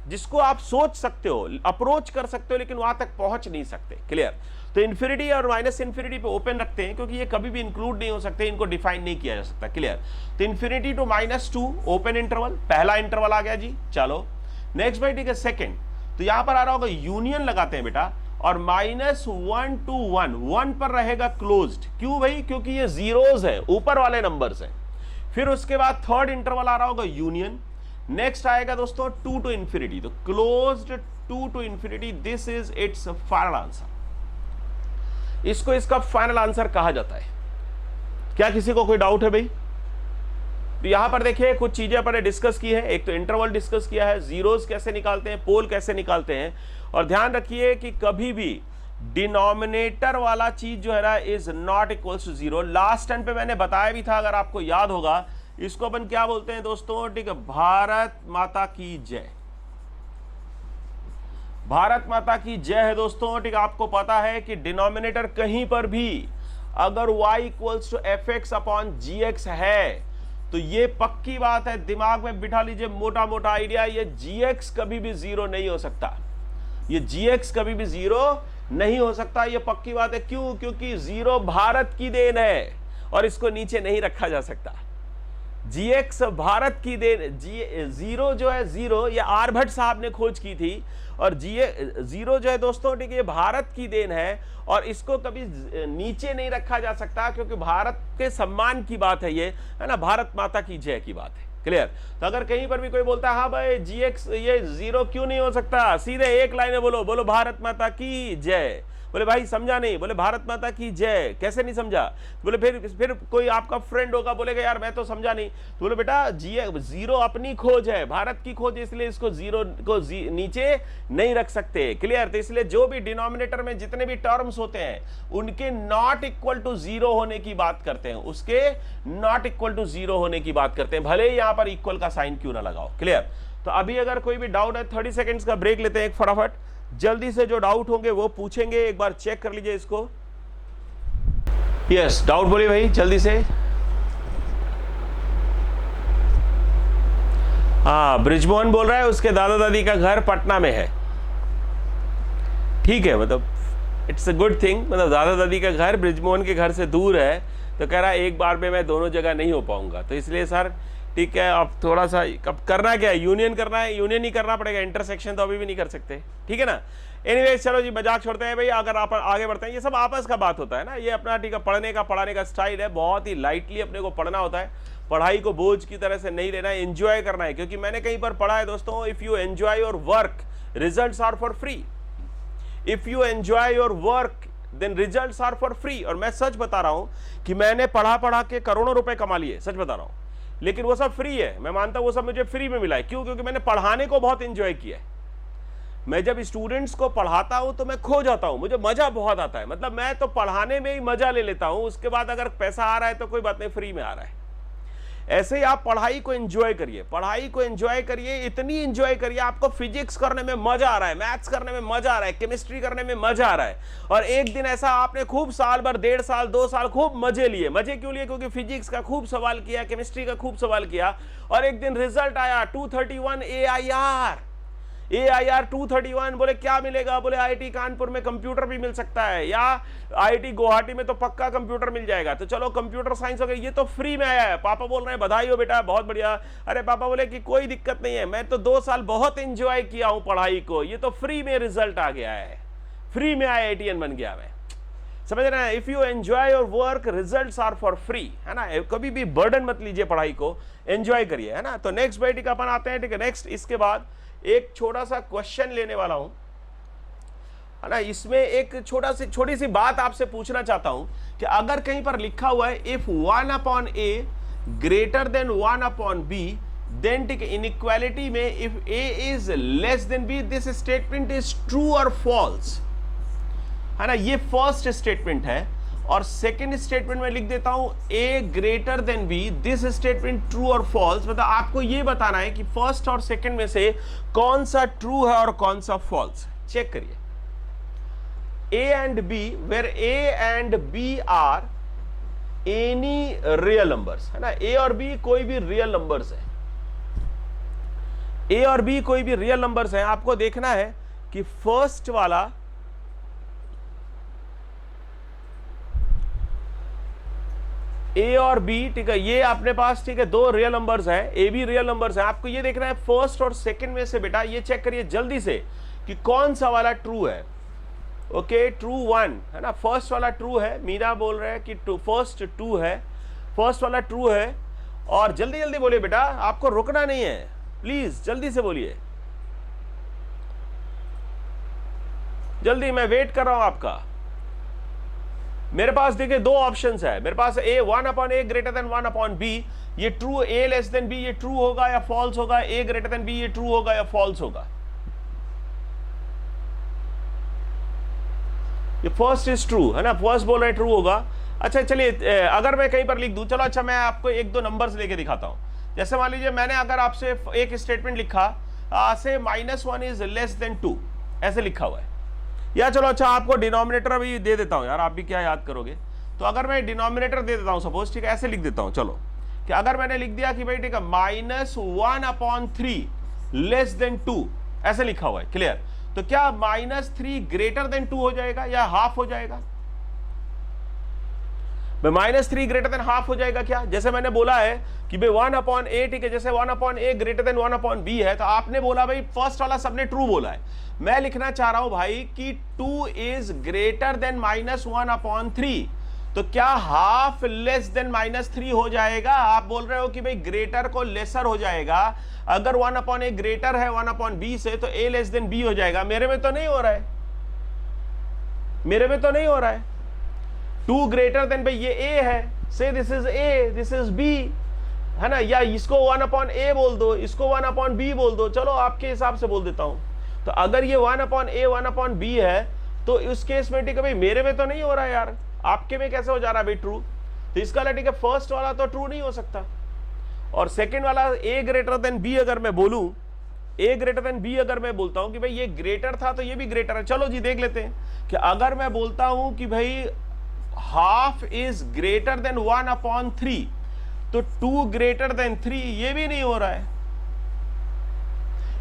जिसको आप सोच सकते हो, अप्रोच कर सकते हो, लेकिन वहां तक पहुंच नहीं सकते। क्लियर? तो इन्फिनिटी और -∞ पे ओपन रखते हैं, क्योंकि ये कभी भी इंक्लूड नहीं हो सकते, इनको डिफाइन नहीं किया जा सकता। क्लियर? तो इन्फिनिटी टू -2 ओपन इंटरवल, पहला इंटरवल आ गया जी। चलो नेक्स्ट भाई, ठीक है, सेकंड, तो यहां पर आ रहा होगा यूनियन लगाते हैं बेटा, और -1 to 1 पर रहेगा क्लोज्ड। क्यों भाई? क्योंकि ये जीरोस है, ऊपर वाले नंबर्स हैं। फिर उसके बाद थर्ड इंटरवल आ रहा होगा यूनियन, नेक्स्ट आएगा दोस्तों 2 to ∞, तो closed 2 to ∞, this is it's final answer. इसको इसका फाइनल आंसर कहा जाता है। क्या किसी को कोई डाउट है भाई? तो यहां पर देखिए कुछ चीजें अपन ने डिस्कस की है। एक तो इंटरवल डिस्कस किया है, जीरोस कैसे निकालते हैं, पोल कैसे निकालते हैं, और ध्यान रखिए कि कभी भी डिनोमिनेटर वाला चीज जो है ना is not equals to 0। Last time पे मैंने बताया भी था, अगर आपको याद होगा, इसको अपन क्या बोलते हैं दोस्तों, ठीक है, भारत माता की जय। भारत माता की जय है दोस्तों, ठीक है। आपको पता है कि डिनोमिनेटर कहीं पर भी अगर y equals to F X upon G X है तो ये पक्की बात है, दिमाग में बिठा लीजिए, मोटा मोटा आइडिया, ये gx कभी भी जीरो नहीं हो सकता, ये gx कभी भी जीरो नहीं हो सकता, ये पक्की बात है। क्यों? क्योंकि जीरो भारत की देन है और इसको नीचे नहीं रखा जा सकता। gx भारत की देन, जीरो जो है, जीरो ये आर्यभट्ट साहब ने खोज की थी और जीरो जो है दोस्तों, ठीक है, ये भारत की देन है और इसको कभी नीचे नहीं रखा जा सकता क्योंकि भारत के सम्मान की बात है, ये है ना, भारत माता की जय की बात है। क्लियर? तो अगर कहीं पर भी कोई बोलता है हाँ भाई gx ये जीरो क्यों नहीं हो सकता, सीधे एक लाइन में बोलो, बोलो भारत माता की जय। बोले भाई समझा नहीं, बोले भारत माता की जय, कैसे नहीं समझा? बोले फिर कोई आपका फ्रेंड होगा बोलेगा यार मैं तो समझा नहीं, तो बोले बेटा जीरो अपनी खोज है, भारत की खोज, इसलिए इसको जीरो को नीचे नहीं रख सकते। क्लियर? तो इसलिए जो भी डिनोमिनेटर में जितने भी टर्म्स होते हैं उनके नॉट इक्वल टू जीरो होने की बात करते हैं, उसके नॉट इक्वल टू जीरो होने की बात करते हैं, भले ही यहां पर इक्वल का साइन क्यों ना लगाओ। क्लियर? तो अभी अगर कोई भी डाउट है 30 सेकेंड्स का ब्रेक लेते हैं एक फटाफट, जल्दी से जो डाउट होंगे वो पूछेंगे, एक बार चेक कर लीजिए इसको। यस, डाउट बोलिए भाई जल्दी से। हाँ, ब्रिजमोहन बोल रहा है उसके दादा दादी का घर पटना में है। ठीक है, मतलब इट्स अ गुड थिंग, मतलब दादा दादी का घर ब्रिजमोहन के घर से दूर है, तो कह रहा है एक बार में मैं दोनों जगह नहीं हो पाऊंगा, तो इसलिए सर ठीक है, अब थोड़ा सा अब करना क्या है, यूनियन करना है, यूनियन ही करना पड़ेगा, इंटरसेक्शन तो अभी भी नहीं कर सकते। ठीक है ना? एनीवेज चलो जी, मजाक छोड़ते हैं भाई, अगर आप आगे बढ़ते हैं, ये सब आपस का बात होता है ना, ये अपना ठीक है पढ़ने का पढ़ाने का स्टाइल है, बहुत ही लाइटली अपने को पढ़ना होता है, पढ़ाई को बोझ की तरह से नहीं लेना है, एंजॉय करना है। क्योंकि मैंने कहीं पर पढ़ा है दोस्तों, if you enjoy your work results are for free, if you enjoy your work then results are for free. और मैं सच बता रहा हूं कि मैंने पढ़ा के करोड़ों रुपए कमा लिए, सच बता रहा हूं, लेकिन वो सब फ्री है, मैं मानता हूं वो सब मुझे फ्री में मिला है। क्यों? क्योंकि मैंने पढ़ाने को बहुत एंजॉय किया है। मैं जब स्टूडेंट्स को पढ़ाता हूं तो मैं खो जाता हूं, मुझे मजा बहुत आता है, मतलब मैं तो पढ़ाने में ही मजा ले लेता हूं, उसके बाद अगर पैसा आ रहा है तो कोई बात नहीं, फ्री में आ रहा है। ऐसे ही आप पढ़ाई को एंजॉय करिए, पढ़ाई को एंजॉय करिए, इतनी एंजॉय करिए आपको फिजिक्स करने में मजा आ रहा है, मैथ्स करने में मजा आ रहा है, केमिस्ट्री करने में मजा आ रहा है, और एक दिन ऐसा आपने खूब साल भर, 1.5 साल 2 साल खूब मजे लिए। मजे क्यों लिए? क्योंकि फिजिक्स का खूब सवाल किया, केमिस्ट्री का खूब सवाल किया, और एक दिन रिजल्ट आया 231 AIR 231। बोले क्या मिलेगा? बोले IIT कानपुर में कंप्यूटर भी मिल सकता है, या IIT गुवाहाटी में तो पक्का कंप्यूटर मिल जाएगा। तो चलो कंप्यूटर साइंस हो गई, ये तो फ्री में आया है। पापा बोल रहे हैं बधाई हो बेटा, बहुत बढ़िया। अरे पापा बोले कि कोई दिक्कत नहीं है, मैं तो 2 साल बहुत एंजॉय किया हूं पढ़ाई को, ये तो फ्री में रिजल्ट आ गया है, फ्री में IITian बन गया मैं। समझ रहे हैं? If you enjoy your work results are for free, है ना? कभी भी बर्डन मत लीजिए, पढ़ाई को एंजॉय करिए, है ना? तो नेक्स्ट भाई ठीक अपन आते हैं, ठीक है, नेक्स्ट इसके बाद एक छोटा सा क्वेश्चन लेने वाला हूं, है ना? इसमें एक छोटी सी बात आपसे पूछना चाहता हूं कि अगर कहीं पर लिखा हुआ है if 1/a greater than 1/b, then ठीक है इनइक्वालिटी में if a is less than b, this statement is true और फॉल्स, है ना? ये फर्स्ट स्टेटमेंट है। और सेकेंड स्टेटमेंट में लिख देता हूं a greater than b, this statement true और फॉल्स। मतलब आपको ये बताना है कि फर्स्ट और सेकेंड में से कौन सा ट्रू है और कौन सा फॉल्स। चेक करिए, a and b, where a and b are any real numbers, है ना? a और b कोई भी रियल नंबर्स है, a और b कोई भी रियल नंबर्स है। आपको देखना है कि फर्स्ट वाला ए और बी, ठीक है, ये अपने पास ठीक है 2 रियल नंबर्स हैं, ए भी रियल नंबर्स हैं। आपको ये देखना है फर्स्ट और सेकंड में से बेटा ये चेक करिए जल्दी से कि कौन सा वाला ट्रू है। ओके, ट्रू 1 है ना, फर्स्ट वाला ट्रू है। मीरा बोल रहे हैं कि फर्स्ट 2 है, फर्स्ट वाला ट्रू है। और जल्दी जल्दी बोलिए बेटा, आपको रुकना नहीं है, प्लीज जल्दी से बोलिए, जल्दी, मैं वेट कर रहा हूं आपका। मेरे पास देखिए 2 ऑप्शंस है, मेरे पास a 1/a greater than 1/b, ये true, a less than b ये ट्रू होगा या फॉल्स होगा, a ग्रेटर देन b ये ट्रू होगा या फॉल्स होगा। ये फर्स्ट इज ट्रू, है ना? फर्स्ट बोल रहे ट्रू होगा, अच्छा चलिए, अगर मैं कहीं पर लिख दूं, चलो अच्छा मैं आपको एक दो नंबर्स लेके दिखाता हूं। जैसे मान लीजिए मैंने अगर आपसे एक स्टेटमेंट लिखा से -1 इज लेस देन 2, ऐसे लिखा हुआ है। या चलो अच्छा आपको डिनोमिनेटर अभी दे देता हूं यार, आप भी क्या याद करोगे। तो अगर मैं डिनोमिनेटर दे देता हूं सपोज, ठीक है, ऐसे लिख देता हूं। चलो कि अगर मैंने लिख दिया कि भाई ठीक है -1/3 लेस देन 2, ऐसे लिखा हुआ है, क्लियर। तो क्या -3 ग्रेटर देन 2 हो जाएगा या हाफ हो जाएगा? -3 ग्रेटर देन हाफ हो जाएगा क्या? जैसे मैंने बोला है कि भाई 1/a, ठीक है, जैसे 1/a ग्रेटर देन 1/b है, तो आपने बोला भाई फर्स्ट वाला सबने ट्रू बोला है। मैं लिखना चाह रहा हूं भाई कि 2 इज ग्रेटर देन -1/3, तो क्या हाफ लेस देन -3 हो जाएगा? आप बोल रहे हो कि भाई ग्रेटर को लेसर हो जाएगा। अगर 1/a ग्रेटर है 1/b से, तो a लेस देन b हो जाएगा। मेरे में तो नहीं हो रहा है, मेरे में तो नहीं हो रहा है। 2 ग्रेटर देन, भाई ये a है, से this is a, this is b, है ना। या इसको 1/a बोल दो, इसको 1/b बोल दो, चलो आपके हिसाब से बोल देता हूं। तो अगर ये 1/a 1/b है, तो इस केस में ठीक है भाई मेरे में तो नहीं हो रहा है यार, आपके में कैसे हो जा रहा है भाई ट्रू? तो इसका ठीक है फर्स्ट वाला तो ट्रू नहीं हो सकता, और सेकंड वाला a ग्रेटर देन b अगर मैं बोलूं, a ग्रेटर देन b अगर मैं बोलता हूं कि भाई ये ग्रेटर था तो ये भी ग्रेटर है। चलो जी देख लेते हैं कि अगर मैं बोलता हूं कि भाई हाफ इज ग्रेटर देन 1/3, तो 2 ग्रेटर देन 3, ये भी नहीं हो रहा है।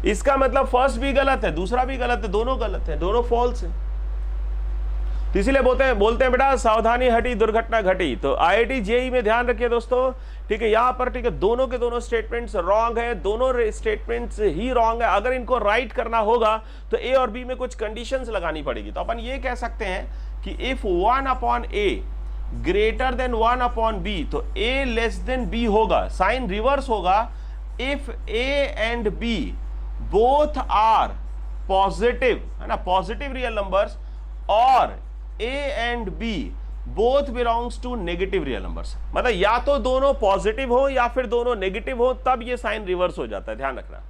इसका मतलब फर्स्ट भी गलत है, दूसरा भी गलत है, दोनों गलत है, दोनों फॉल्स है। तो इसीलिए बोलते हैं बेटा सावधानी हटी दुर्घटना घटी। तो IIT JEE में ध्यान रखिए दोस्तों, ठीक है, यहां पर ठीक है दोनों के दोनों स्टेटमेंट्स रॉन्ग है, दोनों स्टेटमेंट्स ही रॉन्ग है। अगर इनको राइट करना होगा तो A और B में कुछ कंडीशंस लगानी पड़ेगी। तो अपन ये कह सकते हैं कि if 1/a greater than 1/b, तो a लेस देन b होगा, साइन रिवर्स होगा। If a and b both are positive, है ना, पॉजिटिव रियल नंबर्स, और a and b both belongs to negative real numbers, मतलब या तो दोनों पॉजिटिव हो या फिर दोनों नेगेटिव हो, तब ये साइन रिवर्स हो जाता है, ध्यान रखना।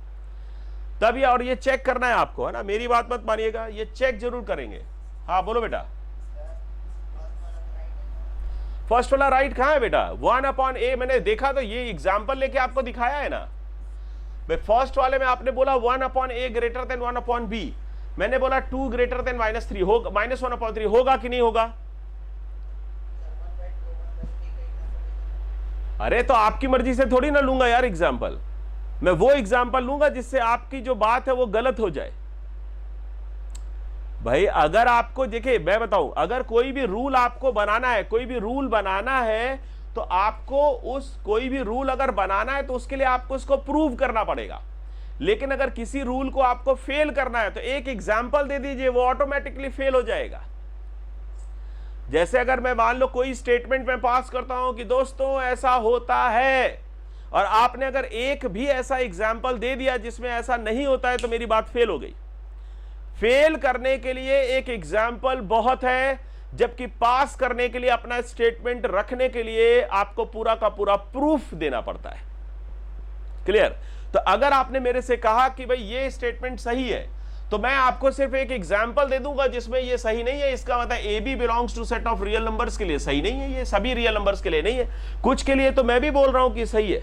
तब ये, और ये चेक करना है आपको, है ना, मेरी बात मत मानिएगा, ये चेक जरूर करेंगे। हाँ बोलो बेटा, फर्स्ट वाला राइट कहां है बेटा? 1/a मैंने देखा तो ये एग्जांपल लेके आपको दिखाया है ना। भाई फर्स्ट वाले में आपने बोला 1/a ग्रेटर देन 1/b, मैंने बोला 2 ग्रेटर देन -3 होगा, -1/3 होगा कि नहीं होगा? अरे तो आपकी मर्जी से थोड़ी ना लूंगा यार एग्जांपल, मैं वो एग्जांपल लूंगा जिससे आपकी जो बात है वो गलत हो जाए। भाई अगर आपको, देखिए मैं बताऊं, अगर कोई भी रूल आपको बनाना है, कोई भी रूल बनाना है, तो आपको उस कोई भी रूल अगर बनाना है तो उसके लिए आपको उसको प्रूव करना पड़ेगा। लेकिन अगर किसी रूल को आपको फेल करना है तो एक एग्जांपल दे दीजिए, वो ऑटोमेटिकली फेल हो जाएगा। जैसे अगर मैं मान लो कोई स्टेटमेंट में पास करता हूं कि दोस्तों ऐसा होता है, और आपने अगर एक भी ऐसा एग्जाम्पल दे दिया जिसमें ऐसा नहीं होता है, तो मेरी बात फेल हो गई। फेल करने के लिए एक एग्जाम्पल बहुत है, जबकि पास करने के लिए, अपना स्टेटमेंट रखने के लिए आपको पूरा का पूरा प्रूफ देना पड़ता है। क्लियर? तो अगर आपने मेरे से कहा कि भाई ये स्टेटमेंट सही है, तो मैं आपको सिर्फ एक एग्जाम्पल दे दूंगा जिसमें ये सही नहीं है, इसका मतलब A B belongs to set of real numbers के लिए सही नहीं है, ये सभी रियल नंबर्स के लिए नहीं है, कुछ के लिए तो मैं भी बोल रहा हूं कि सही है।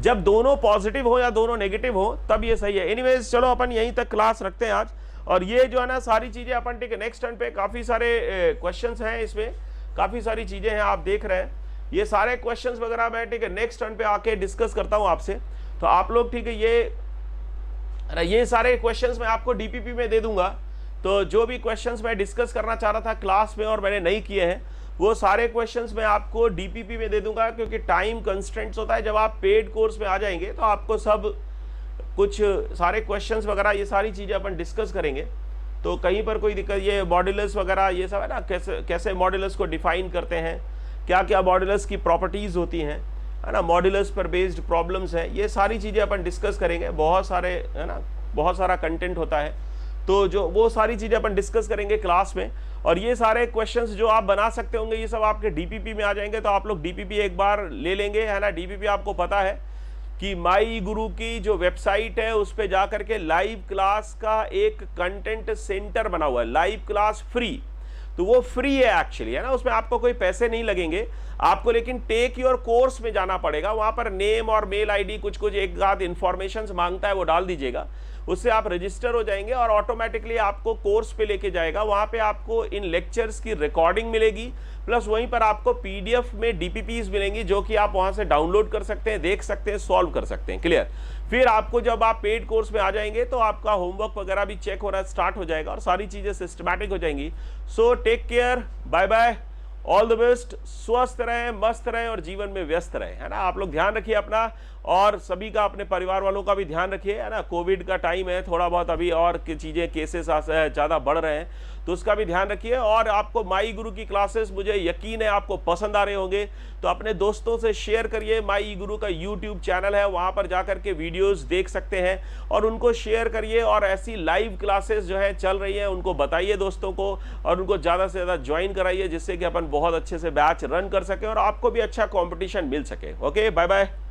जब दोनों पॉजिटिव हो या दोनों नेगेटिव हो तब ये सही है। एनीवेज चलो अपन यहीं तक क्लास रखते हैं आज, और ये जो है ना सारी चीजें अपन, ठीक है, नेक्स्ट टर्न पे काफी सारे क्वेश्चंस हैं, इसमें काफी सारी चीजें हैं, आप देख रहे हैं ये सारे क्वेश्चंस वगैरह मैं, ठीक है, नेक्स्ट टर्न पे आके डिस्कस करता हूं आपसे। तो आप लोग, ठीक है, ये सारे क्वेश्चंस मैं आपको डीपीपी में दे दूंगा। तो जो भी क्वेश्चंस मैं डिस्कस करना चाह रहा था क्लास में और मैंने नहीं किए हैं, वो सारे क्वेश्चंस मैं आपको डीपीपी में दे दूंगा, क्योंकि टाइम कंस्ट्रेंट्स होता है। जब आप पेड कोर्स में आ जाएंगे तो आपको सब कुछ सारे क्वेश्चंस वगैरह ये सारी चीज़ें अपन डिस्कस करेंगे। तो कहीं पर कोई दिक्कत, ये मॉड्यूलस वगैरह ये सब है ना, कैसे मॉड्यूलस को डिफाइन करते हैं, क्या क्या मॉड्यूलस की प्रॉपर्टीज़ होती हैं, है ना, मॉड्यूलस पर बेस्ड प्रॉब्लम्स हैं, ये सारी चीज़ें अपन डिस्कस करेंगे। बहुत सारे, है ना, बहुत सारा कंटेंट होता है, तो जो वो सारी चीज़ें अपन डिस्कस करेंगे क्लास में। और ये सारे क्वेश्चंस जो आप बना सकते होंगे ये सब आपके डीपीपी में आ जाएंगे, तो आप लोग डीपीपी एक बार ले लेंगे, है ना। डीपीपी आपको पता है कि माई गुरु की जो वेबसाइट है उस पर जाकर के लाइव क्लास का एक कंटेंट सेंटर बना हुआ है, लाइव क्लास फ्री। तो वो फ्री है एक्चुअली, है ना, उसमें आपको कोई पैसे नहीं लगेंगे आपको, लेकिन टेक योर कोर्स में जाना पड़ेगा। वहां पर नेम और मेल आईडी कुछ कुछ एक आध इंफॉर्मेशन मांगता है, वो डाल दीजिएगा, उससे आप रजिस्टर हो जाएंगे और ऑटोमेटिकली आपको कोर्स पे लेके जाएगा। वहां पे आपको इन लेक्चर्स की रिकॉर्डिंग मिलेगी, प्लस वहीं पर आपको पीडीएफ में डीपीपीज मिलेंगी जो कि आप वहां से डाउनलोड कर सकते हैं, देख सकते हैं, सॉल्व कर सकते हैं। क्लियर? फिर आपको जब आप पेड कोर्स में आ जाएंगे तो आपका होमवर्क वगैरह भी चेक होना स्टार्ट हो जाएगा और सारी चीजें सिस्टमैटिक हो जाएंगी। So take care, bye bye, all the best, स्वस्थ रहें, मस्त रहें और जीवन में व्यस्त रहें, है ना। आप लोग ध्यान रखिए अपना और सभी का, अपने परिवार वालों का भी ध्यान रखिए, है ना। कोविड का टाइम है, थोड़ा बहुत अभी और चीजें केसेस ज़्यादा बढ़ रहे हैं तो उसका भी ध्यान रखिए। और आपको माई गुरु की क्लासेस मुझे यकीन है आपको पसंद आ रहे होंगे, तो अपने दोस्तों से शेयर करिए। माई गुरु का यूट्यूब चैनल है, वहां पर जाकर के वीडियोस देख सकते हैं और उनको शेयर करिए। और ऐसी लाइव क्लासेस जो है चल रही है उनको बताइए दोस्तों को और उनको ज़्यादा से ज़्यादा ज्वाइन कराइए, जिससे कि अपन बहुत अच्छे से बैच रन कर सके और आपको भी अच्छा कॉम्पिटिशन मिल सके। Okay, bye bye.